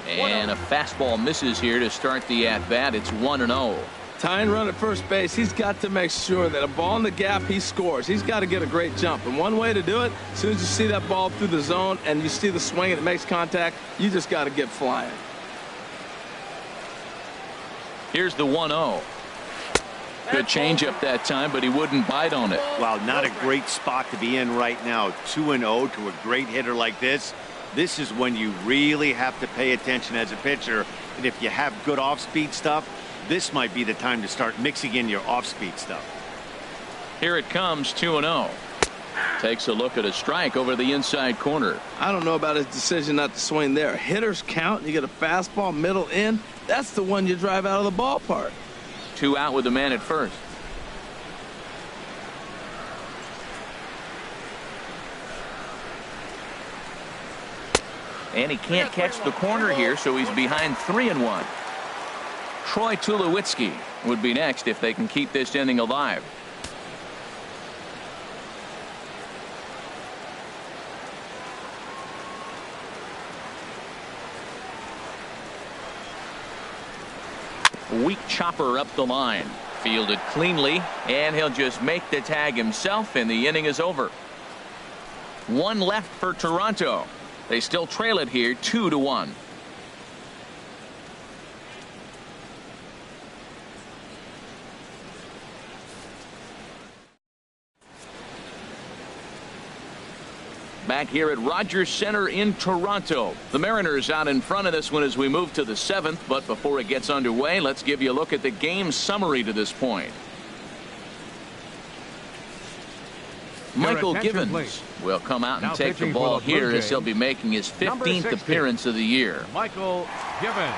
And a fastball misses here to start the at-bat. It's 1-0. Tying run at first base, he's got to make sure that a ball in the gap, he scores. He's got to get a great jump. And one way to do it, as soon as you see that ball through the zone and you see the swing and it makes contact, you just got to get flying. Here's the 1-0. Good changeup that time, but he wouldn't bite on it. Wow, not a great spot to be in right now. 2-0 to a great hitter like this. This is when you really have to pay attention as a pitcher. And if you have good off-speed stuff, this might be the time to start mixing in your off-speed stuff. Here it comes, 2-0. Takes a look at a strike over the inside corner. I don't know about his decision not to swing there. Hitters count. You get a fastball middle in. That's the one you drive out of the ballpark. 2 out with the man at first. And he can't catch the corner here, so he's behind 3-1. Troy Tulowitzki would be next if they can keep this inning alive. Weak chopper up the line. Fielded cleanly, and he'll just make the tag himself, and the inning is over. 1 left for Toronto. They still trail it here 2-1. Back here at Rogers Center in Toronto. The Mariners out in front of this one as we move to the 7th. But before it gets underway, let's give you a look at the game summary to this point. Michael Givens will come out and take the ball here as he'll be making his 15th appearance of the year. Michael Givens.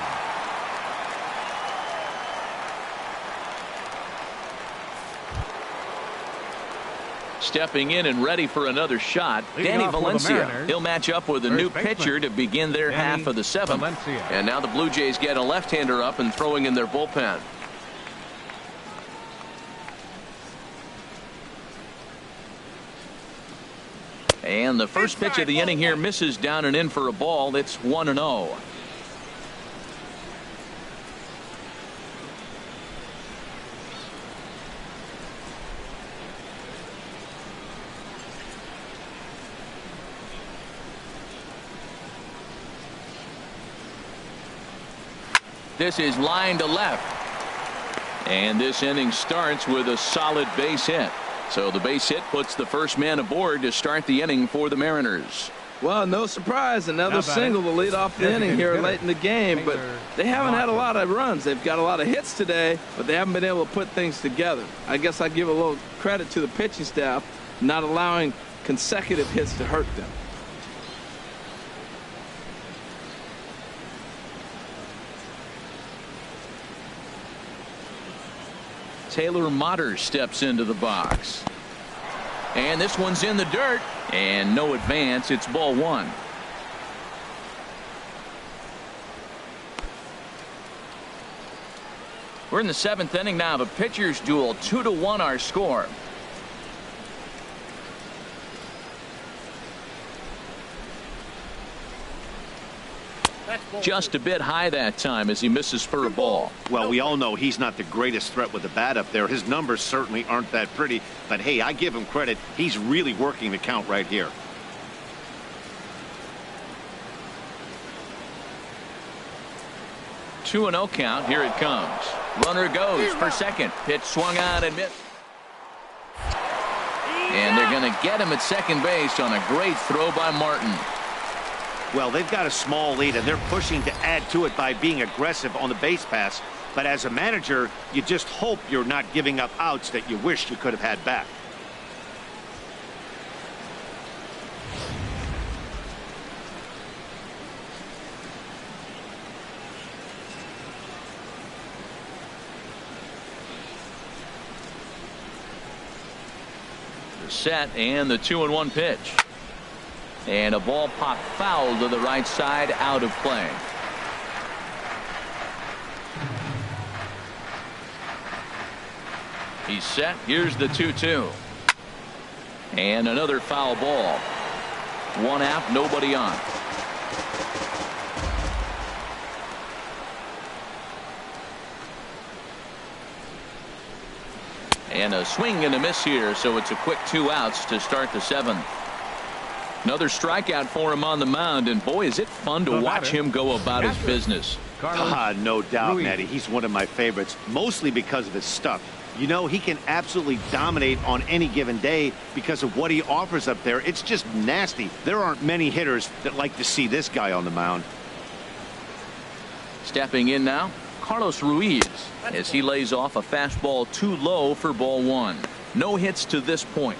Stepping in and ready for another shot, Danny Valencia. He'll match up with a new pitcher to begin their half of the 7th. And now the Blue Jays get a left-hander up and throwing in their bullpen. And the first pitch of the inning here misses down and in for a ball. It's 1-0. This is line to left. And this inning starts with a solid base hit. So the base hit puts the first man aboard to start the inning for the Mariners. Well, no surprise. Another single to lead off the inning here late in the game. But they haven't had a lot of runs. They've got a lot of hits today, but they haven't been able to put things together. I guess I give a little credit to the pitching staff not allowing consecutive hits to hurt them. Taylor Motter steps into the box. And this one's in the dirt. And no advance. It's ball 1. We're in the 7th inning now of a pitcher's duel. 2-1 our score. Just a bit high that time as he misses for a ball. Well, we all know he's not the greatest threat with the bat up there. His numbers certainly aren't that pretty. But, hey, I give him credit. He's really working the count right here. Two and 0 count. Here it comes. Runner goes for second. Pitch swung on and missed. And they're going to get him at second base on a great throw by Martin. Well, they've got a small lead, and they're pushing to add to it by being aggressive on the base pass. But as a manager, you just hope you're not giving up outs that you wish you could have had back. The set and the 2-1 pitch. And a ball popped foul to the right side, out of play. He's set. Here's the 2-2. And another foul ball. One out, nobody on. And a swing and a miss here, so it's a quick 2 outs to start the 7th. Another strikeout for him on the mound, and boy, is it fun to watch him go about his business. No doubt, Matty. He's one of my favorites, mostly because of his stuff. You know, he can absolutely dominate on any given day because of what he offers up there. It's just nasty. There aren't many hitters that like to see this guy on the mound. Stepping in now, Carlos Ruiz, as he lays off a fastball too low for ball 1. No hits to this point.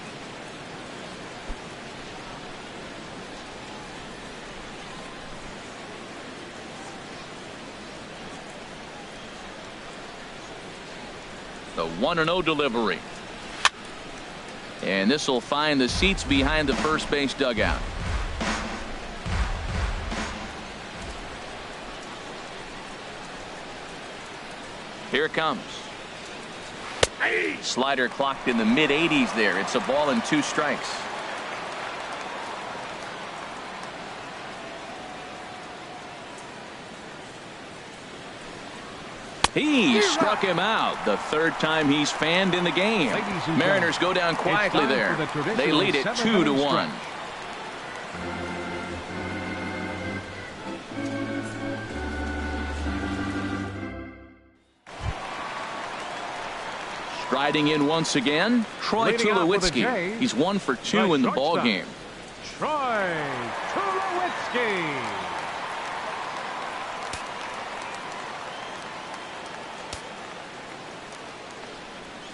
The 1-0 delivery. And this will find the seats behind the first base dugout. Here it comes. Slider clocked in the mid-80s there. It's a ball and 2 strikes. He struck him out. The 3rd time he's fanned in the game. Mariners go down quietly there. They lead it 2-1. Striding in once again, Troy Tulowitzki. He's 1 for 2 in the ball game. Troy Tulowitzki.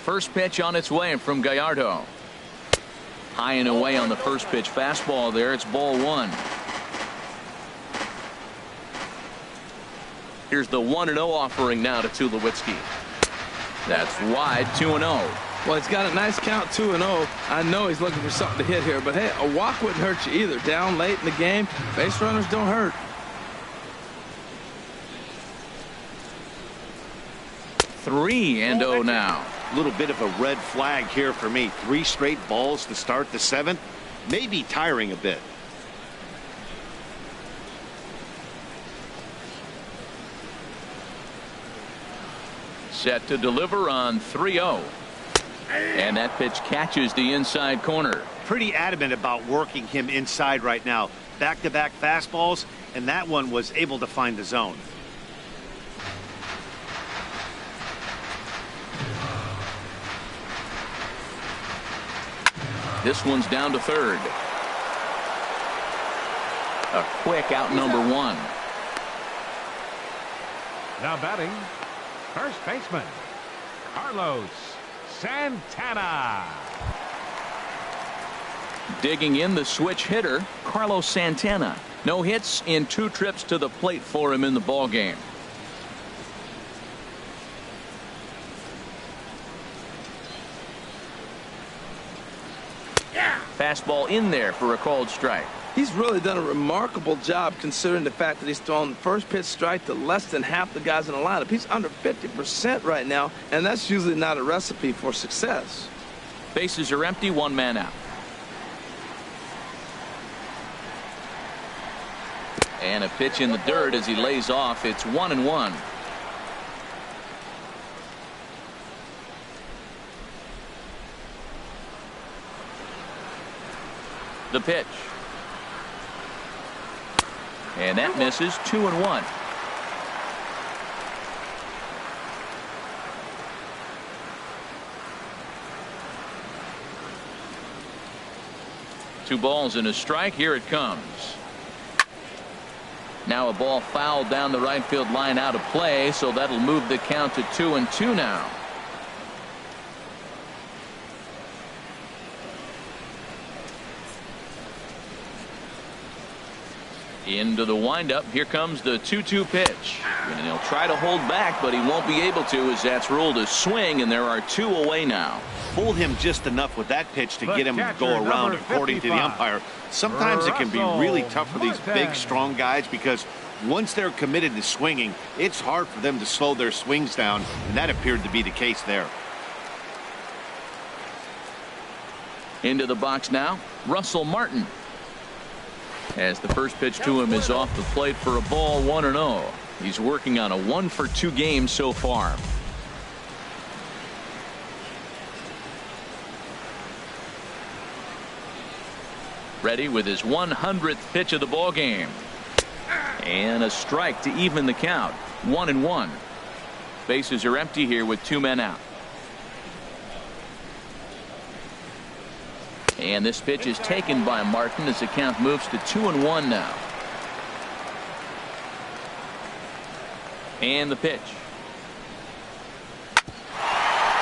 First pitch on its way from Gallardo. High and away on the first pitch fastball there. It's ball 1. Here's the 1-0 offering now to Tulowitzki. That's wide, 2-0. Well, he's got a nice count, 2-0. I know he's looking for something to hit here, but hey, a walk wouldn't hurt you either. Down late in the game, base runners don't hurt. 3-0 now. A little bit of a red flag here for me. 3 straight balls to start the 7th. Maybe tiring a bit. Set to deliver on 3-0. And that pitch catches the inside corner. Pretty adamant about working him inside right now. Back-to-back fastballs, and that one was able to find the zone. This one's down to 3rd. A quick out number 1. Now batting, first baseman, Carlos Santana. Digging in the switch hitter, Carlos Santana. No hits in 2 trips to the plate for him in the ball game. Fastball in there for a called strike. He's really done a remarkable job considering the fact that he's thrown the first pitch strike to less than half the guys in the lineup. He's under 50% right now, and that's usually not a recipe for success. Bases are empty, 1 man out. And a pitch in the dirt as he lays off. It's 1-1. The pitch. And that misses. 2-1. Two balls and a strike. Here it comes. Now a ball fouled down the right field line out of play, so that'll move the count to 2-2 now. Into the windup. Here comes the 2-2 pitch. And he'll try to hold back, but he won't be able to, as that's ruled a swing, and there are 2 away now. Fool him just enough with that pitch to get him to go around, according to the umpire. Sometimes it can be really tough for these big, strong guys, because once they're committed to swinging, it's hard for them to slow their swings down, and that appeared to be the case there. Into the box now, Russell Martin. As the first pitch to him is off the plate for a ball, 1-0. He's working on a 1-for-2 game so far. Ready with his 100th pitch of the ball game. And a strike to even the count. 1-1. Bases are empty here with 2 men out. And this pitch is taken by Martin as the count moves to 2-1 now. And the pitch.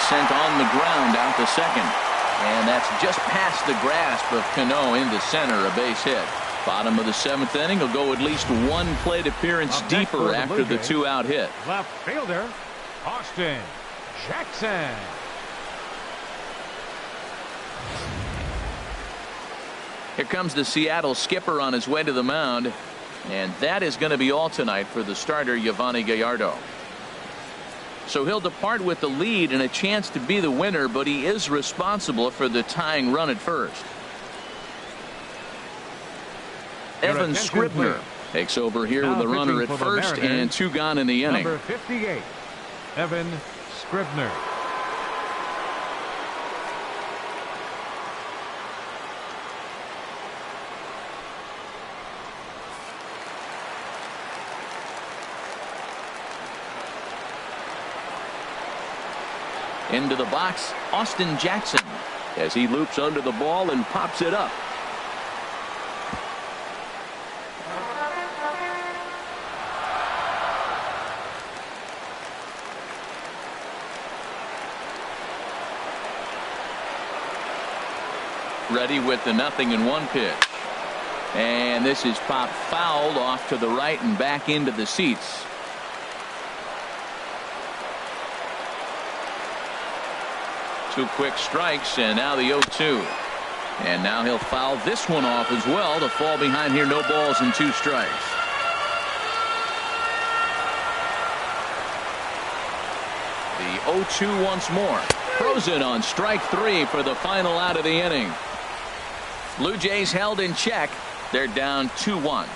Sent on the ground out to second. And that's just past the grasp of Cano into center, a base hit. Bottom of the 7th inning will go at least one plate appearance deeper after the 2-out hit. Left fielder, Austin Jackson. Here comes the Seattle skipper on his way to the mound. And that is going to be all tonight for the starter, Yovani Gallardo. So he'll depart with the lead and a chance to be the winner, but he is responsible for the tying run at first. Evan Scribner takes over here with the runner at first and 2 gone in the inning. Number 58, Evan Scribner. Into the box, Austin Jackson, as he loops under the ball and pops it up. Ready with the 0-1 pitch. And this is popped foul off to the right and back into the seats. Two quick strikes, and now the 0-2. And now he'll foul this one off as well to fall behind here. No balls and 2 strikes. The 0-2 once more. Frozen on strike 3 for the final out of the inning. Blue Jays held in check. They're down 2-1.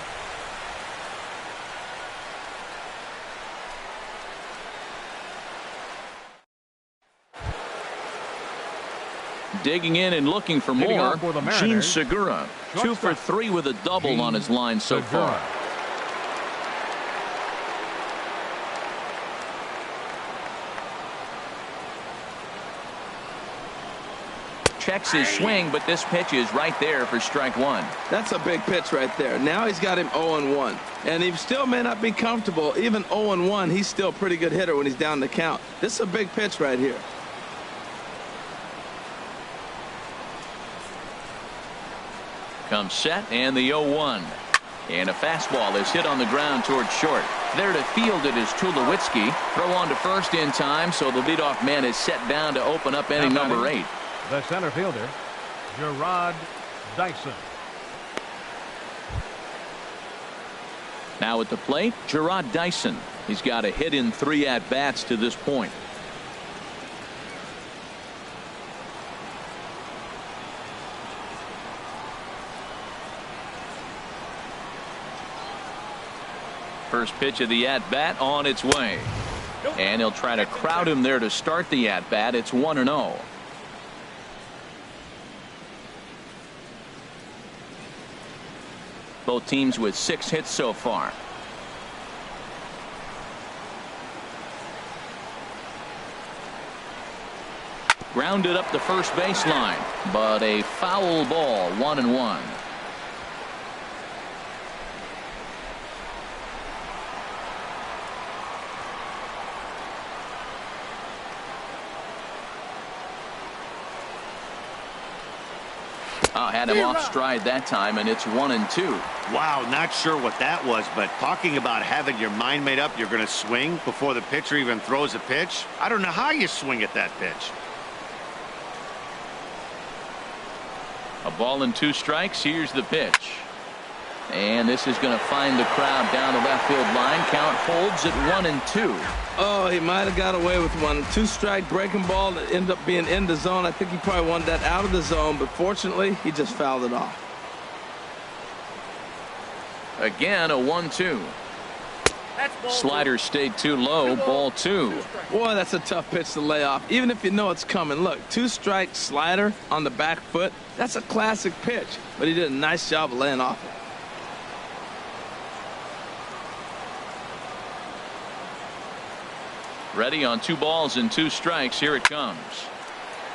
Digging in and looking for more, Gene Segura, 2 for 3 with a double on his line so far. Checks his swing, but this pitch is right there for strike 1. That's a big pitch right there. Now he's got him 0-1. And he still may not be comfortable. Even 0-1, he's still a pretty good hitter when he's down the count. This is a big pitch right here. Comes set, and the 0-1. And a fastball is hit on the ground towards short. There to field it is Tulowitzki. Throw on to first in time, so the leadoff man is set down to open up inning number 8. The center fielder, Gerard Dyson. Now at the plate, Gerard Dyson. He's got a hit in 3 at-bats to this point. First pitch of the at-bat on its way. And he'll try to crowd him there to start the at-bat. It's 1-0. Both teams with 6 hits so far. Grounded up the first baseline, but a foul ball, 1-1. Had him off stride that time, and it's 1-2. Wow, not sure what that was, but talking about having your mind made up you're going to swing before the pitcher even throws a pitch. I don't know how you swing at that pitch. A ball and 2 strikes. Here's the pitch. And this is going to find the crowd down the left field line. Count holds at 1-2. Oh, he might have got away with one. 2-strike breaking ball that ended up being in the zone. I think he probably wanted that out of the zone, but fortunately, he just fouled it off. Again, a 1-2. Slider stayed too low. Ball 2. Boy, that's a tough pitch to lay off, even if you know it's coming. Look, 2-strike slider on the back foot. That's a classic pitch, but he did a nice job of laying off it. Ready on 2 balls and 2 strikes. Here it comes.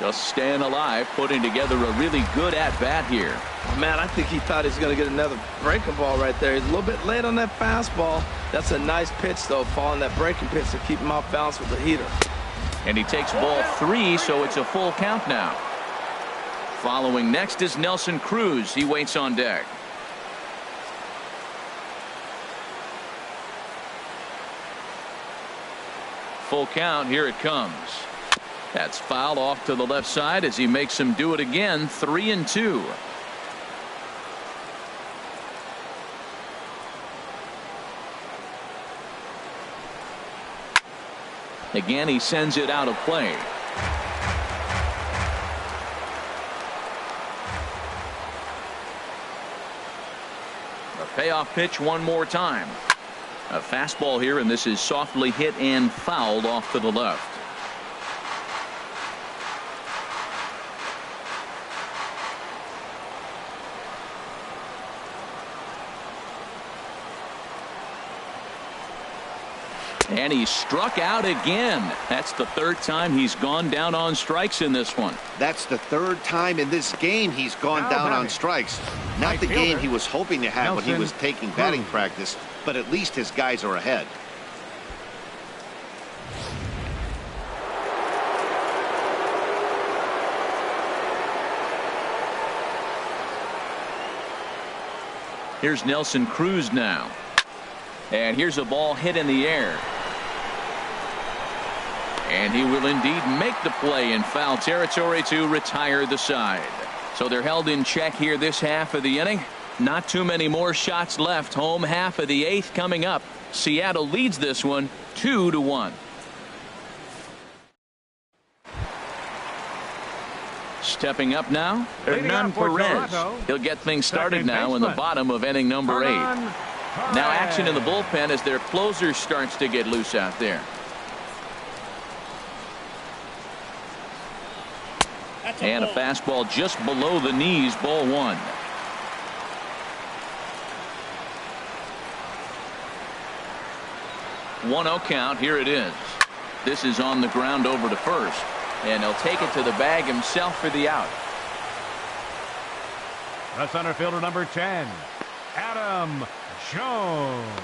Just staying alive, putting together a really good at-bat here. Man, I think he thought he was going to get another breaking ball right there. He's a little bit late on that fastball. That's a nice pitch, though, following that breaking pitch to keep him off balance with the heater. And he takes ball 3, so it's a full count now. Following next is Nelson Cruz. He waits on deck. Full count. Here it comes. That's fouled off to the left side as he makes him do it again. 3-2. Again, he sends it out of play. A payoff pitch one more time. A fastball here, and this is softly hit and fouled off to the left. And he struck out again. That's the third time he's gone down on strikes in this one. That's the third time in this game he's gone down on strikes. Not the game he was hoping to have when he was taking batting practice, but at least his guys are ahead. Here's Nelson Cruz now. And here's a ball hit in the air. And he will indeed make the play in foul territory to retire the side. So they're held in check here this half of the inning. Not too many more shots left. Home half of the eighth coming up. Seattle leads this one 2-1. Stepping up now, Hernan Perez. He'll get things started now in the bottom of inning number 8. Now action in the bullpen as their closer starts to get loose out there. And a fastball just below the knees, ball 1. One-0 count. Here it is. This is on the ground over to first, and he'll take it to the bag himself for the out. The center fielder, number 10, Adam Jones.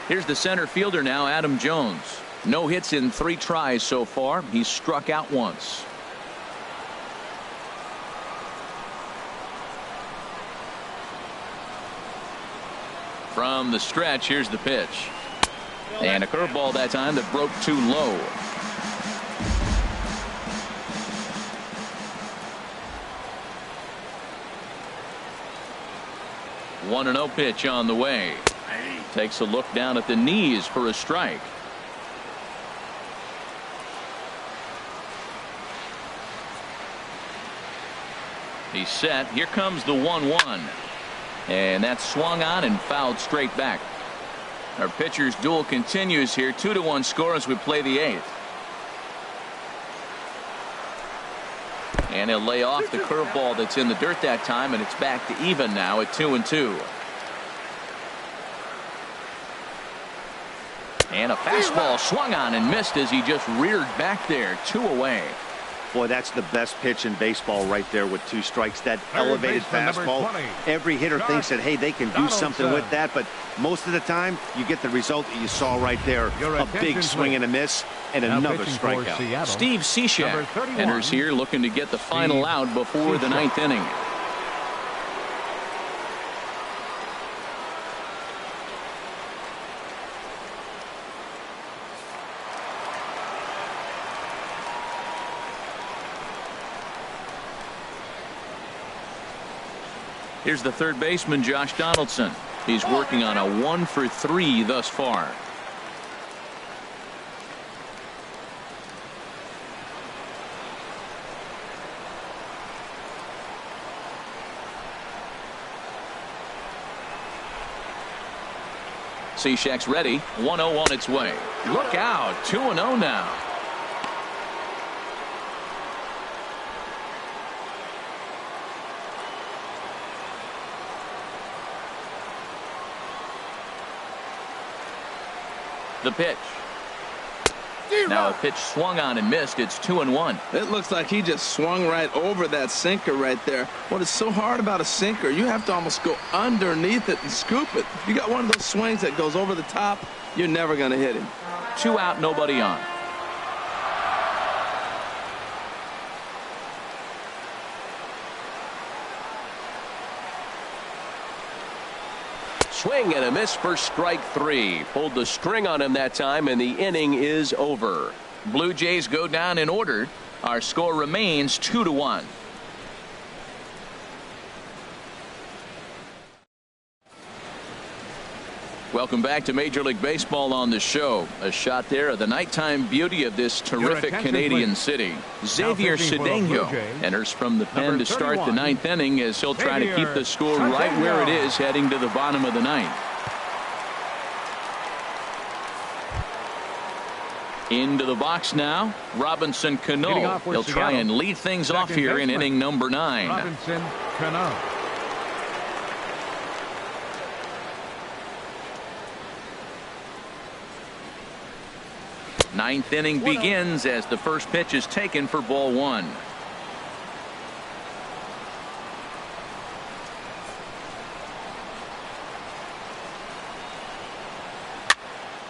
Here's the center fielder now, Adam Jones. No hits in 3 tries so far. He's struck out once. From the stretch, here's the pitch. And a curveball that time that broke too low. One 1-0 pitch on the way. Takes a look down at the knees for a strike. He's set. Here comes the 1-1. And that's swung on and fouled straight back. Our pitcher's duel continues here. 2-1 score as we play the 8th. And he'll lay off the curveball that's in the dirt that time, and it's back to even now at 2-2. And a fastball swung on and missed as he just reared back there. 2 away. Boy, that's the best pitch in baseball right there with 2 strikes. That elevated fastball. Every hitter thinks that, hey, they can do something with that, but most of the time you get the result that you saw right there. A big swing and a miss and another strikeout. Steve Cishek enters here looking to get the final out before the 9th inning. Here's the third baseman, Josh Donaldson. He's working on a 1-for-3 thus far. Cishek's ready. 1-0 on its way. Look out. 2-0 now. The pitch. Now a pitch swung on and missed. It's 2-1. It looks like he just swung right over that sinker right there. What is so hard about a sinker, you have to almost go underneath it and scoop it. You got one of those swings that goes over the top, you're never going to hit him. 2 out, nobody on. Swing and a miss for strike 3. Pulled the string on him that time, and the inning is over. Blue Jays go down in order. Our score remains 2-1. Welcome back to Major League Baseball on the show. A shot there of the nighttime beauty of this terrific Canadian city. Xavier Cedeno enters from the pen to start the 9th inning as he'll try to keep the score right where it is heading to the bottom of the 9th. Into the box now, Robinson Cano. He'll try and lead things off here in inning number 9. Robinson Cano. Ninth inning begins as the first pitch is taken for ball 1.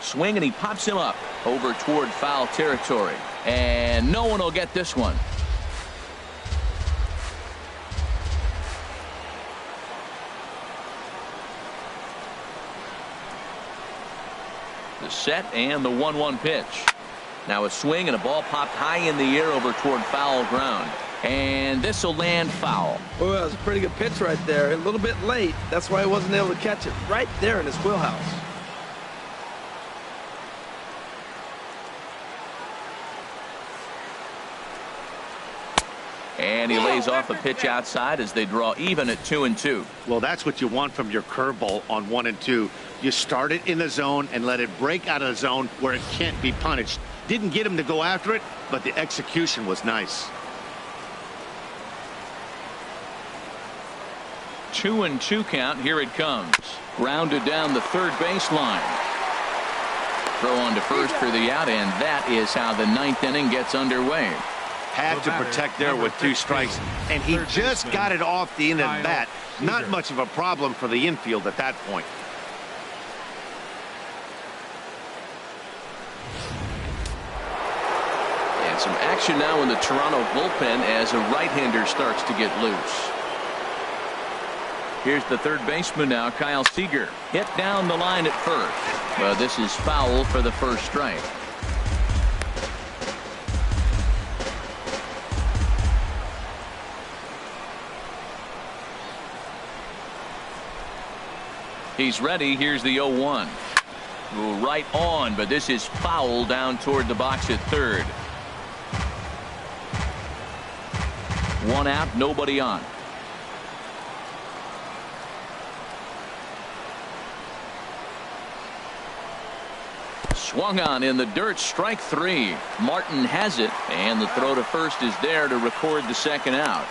Swing and he pops him up over toward foul territory, and no one will get this one. The set and the 1-1 pitch. Now a swing and a ball popped high in the air over toward foul ground, and this will land foul. Well, that was a pretty good pitch right there. A little bit late. That's why he wasn't able to catch it right there in his wheelhouse. And he lays off a pitch outside as they draw even at 2-2. Well, that's what you want from your curveball on 1 and 2. You start it in the zone and let it break out of the zone where it can't be punished. Didn't get him to go after it, but the execution was nice. 2-2 count. Here it comes. Grounded down the third baseline. Throw on to first for the out, and that is how the 9th inning gets underway. Had to protect there with 2 strikes, and he just got it off the end of the bat. Not much of a problem for the infield at that point. And some action now in the Toronto bullpen as a right-hander starts to get loose. Here's the third baseman now, Kyle Seager. Hit down the line at first. Well, this is foul for the first strike. He's ready. Here's the 0-1. Right on, but this is foul down toward the box at third. 1 out, nobody on. Swung on in the dirt, strike 3. Martin has it, and the throw to first is there to record the second out.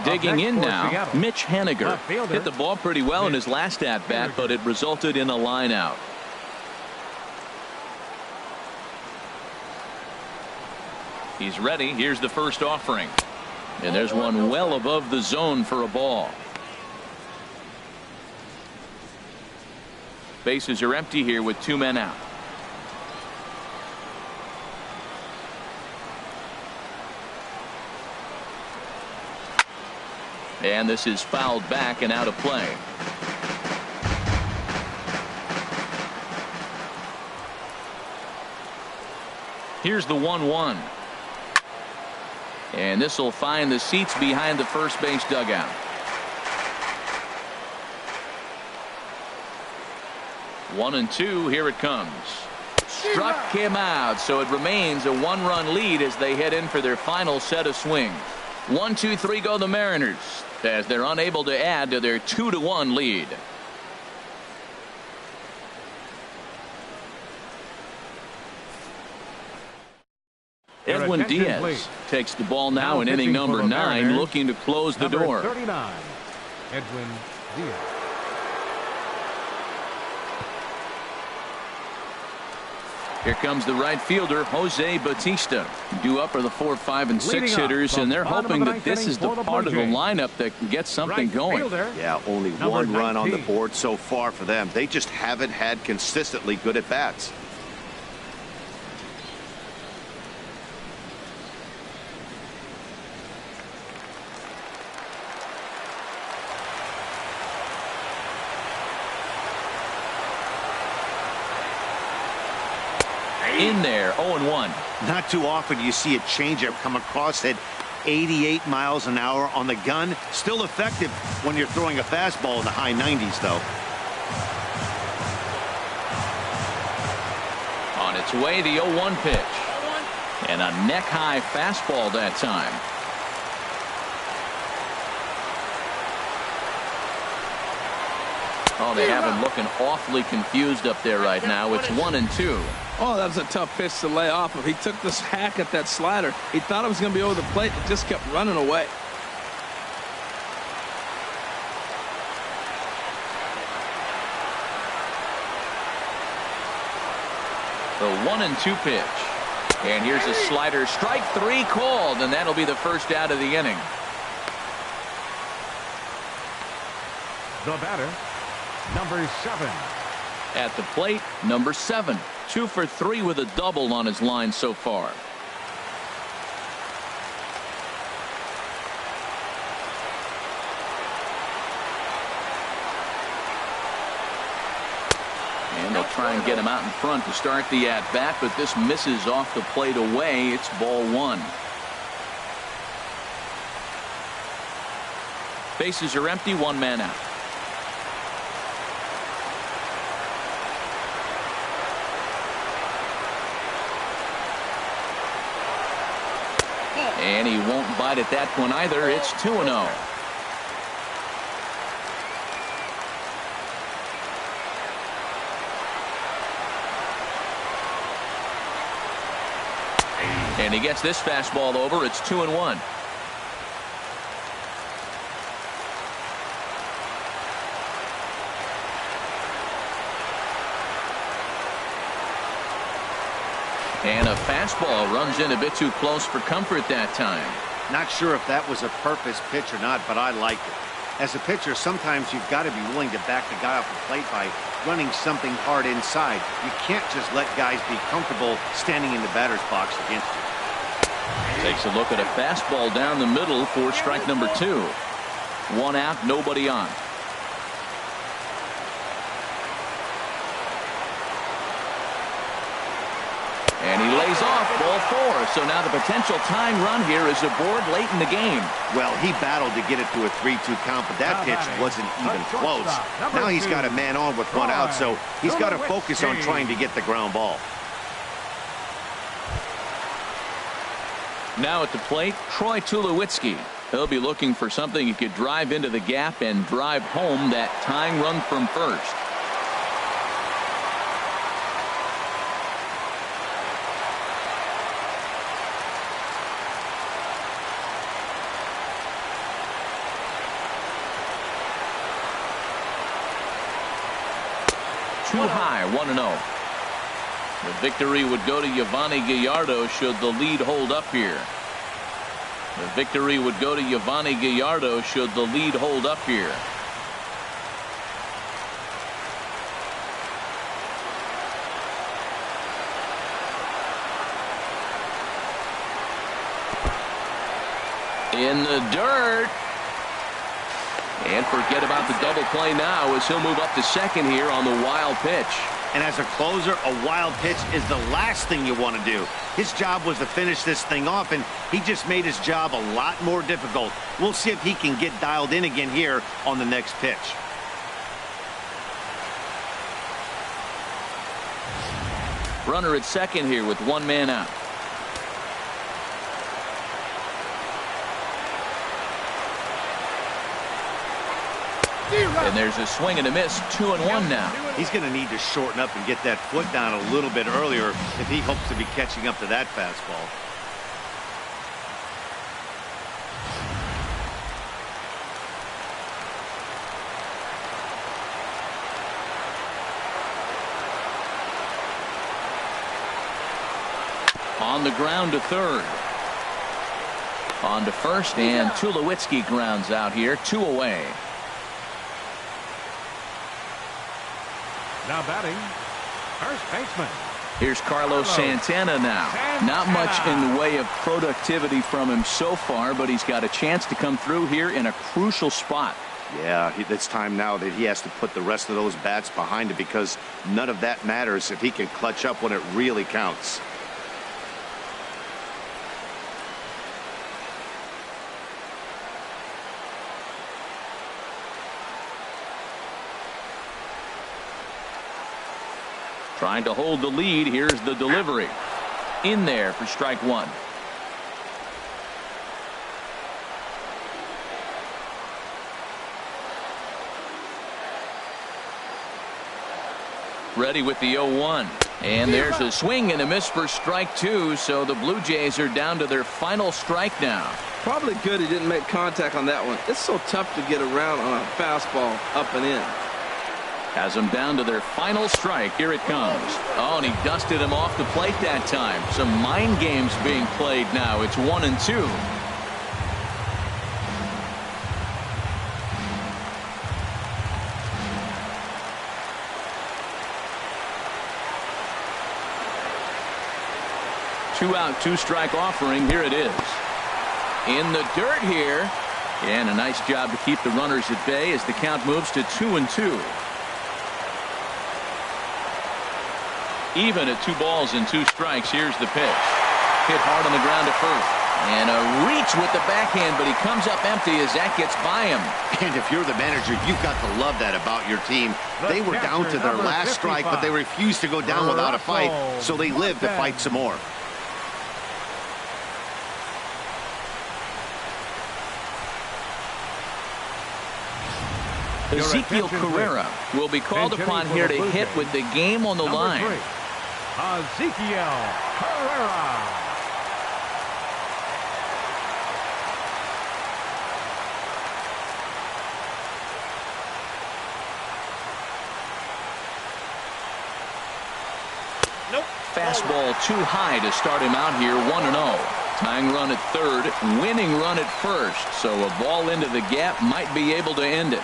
Digging in now, Mitch Haniger hit the ball pretty well in his last at-bat, but it resulted in a line out. He's ready. Here's the first offering. And there's one well above the zone for a ball. Bases are empty here with 2 men out. And this is fouled back and out of play. Here's the 1-1. And this will find the seats behind the first base dugout. One and two. Here it comes. Struck him out, so it remains a 1-run lead as they head in for their final set of swings. 1, 2, 3 go the Mariners as they're unable to add to their 2-1 lead. Edwin Diaz takes the ball now in inning number 9, looking to close the door. 39, Edwin Diaz. Here comes the right fielder, Jose Bautista. Due up are the 4, 5, and 6 hitters, and they're hoping that this is the part of the lineup that can get something going. Yeah, only 1 run on the board so far for them. They just haven't had consistently good at-bats. in there, 0-1. Not too often you see a changeup come across at 88 miles an hour on the gun. Still effective when you're throwing a fastball in the high 90s, though. On its way, the 0-1 pitch. And a neck-high fastball that time. Oh, they have him looking awfully confused up there right now. It's 1-2. Oh, that was a tough pitch to lay off of. He took this hack at that slider. He thought it was going to be over the plate. It just kept running away. The 1-2 pitch. And here's a slider. Strike 3 called, and that'll be the first out of the inning. The batter, number 7. At the plate, number 7. 2 for 3 with a double on his line so far. And they'll try and get him out in front to start the at-bat, but this misses off the plate away. It's ball 1. Bases are empty, 1 man out. And he won't bite at that one either. It's 2-0. And he gets this fastball over. It's 2-1. And a fastball runs in a bit too close for comfort that time. Not sure if that was a purpose pitch or not, but I like it. As a pitcher, sometimes you've got to be willing to back the guy off the plate by running something hard inside. You can't just let guys be comfortable standing in the batter's box against you. Takes a look at a fastball down the middle for strike number 2. 1 out, nobody on. And he lays off, ball 4. So now the potential tying run here is aboard late in the game. Well, he battled to get it to a 3-2 count, but that pitch wasn't even close. Now he's got a man on with 1 out, so he's got to focus on trying to get the ground ball. Now at the plate, Troy Tulowitzki. He'll be looking for something he could drive into the gap and drive home that tying run from first. Too high, 1-0. The victory would go to Yovani Gallardo should the lead hold up here. The victory would go to Yovani Gallardo should the lead hold up here. In the dirt. And forget about the double play now as he'll move up to second here on the wild pitch. And as a closer, a wild pitch is the last thing you want to do. His job was to finish this thing off, and he just made his job a lot more difficult. We'll see if he can get dialed in again here on the next pitch. Runner at second here with 1 man out. And there's a swing and a miss, 2-1 now. He's going to need to shorten up and get that foot down a little bit earlier if he hopes to be catching up to that fastball. On the ground to third. On to first, and Tulowitzki grounds out here, 2 away. Now batting, first baseman. Here's Carlos Santana now. Not much in the way of productivity from him so far, but he's got a chance to come through here in a crucial spot. Yeah, it's time now that he has to put the rest of those bats behind him, because none of that matters if he can clutch up when it really counts. Trying to hold the lead. Here's the delivery. In there for strike one. Ready with the 0-1. And there's a swing and a miss for strike two. So the Blue Jays are down to their final strike now. Probably good he didn't make contact on that one. It's so tough to get around on a fastball up and in. Has them down to their final strike. Here it comes. Oh, and he dusted him off the plate that time. Some mind games being played now. It's 1-2. Two out, two strike offering. Here it is. In the dirt here. And a nice job to keep the runners at bay as the count moves to 2-2. Even at 2 balls and 2 strikes. Here's the pitch. Hit hard on the ground to first. And a reach with the backhand, but he comes up empty as that gets by him. And if you're the manager, you've got to love that about your team. They were down to their last strike, but they refused to go down without a fight, so they lived to fight some more. Ezekiel Carrera will be called upon here to hit with the game on the line. Ezekiel Carrera. Nope. Fastball too high to start him out here. 1-0. Tying run at third, winning run at first. So a ball into the gap might be able to end it.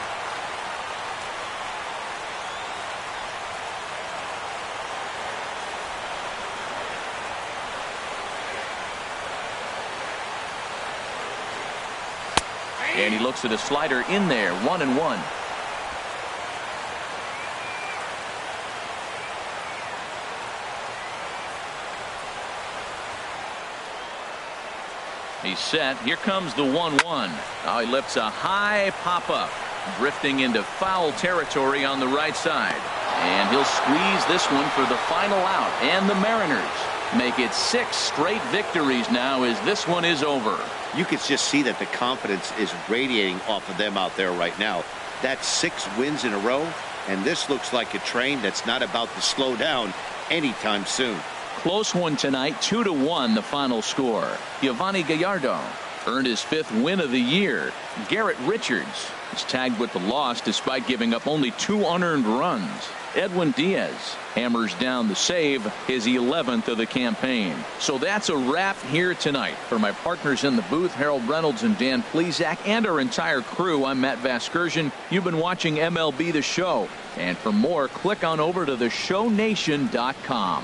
And he looks at a slider in there. 1-1. He's set. Here comes the 1-1. Now he lifts a high pop-up, drifting into foul territory on the right side. And he'll squeeze this one for the final out. And the Mariners make it 6 straight victories now as this one is over. You can just see that the confidence is radiating off of them out there right now. That's 6 wins in a row, and this looks like a train that's not about to slow down anytime soon. Close one tonight, 2-1 the final score. Giovanni Gallardo earned his 5th win of the year. Garrett Richards is tagged with the loss despite giving up only 2 unearned runs. Edwin Diaz hammers down the save, his 11th of the campaign. So that's a wrap here tonight. For my partners in the booth, Harold Reynolds and Dan Plesac, and our entire crew, I'm Matt Vasgersian. You've been watching MLB The Show. And for more, click on over to theshownation.com.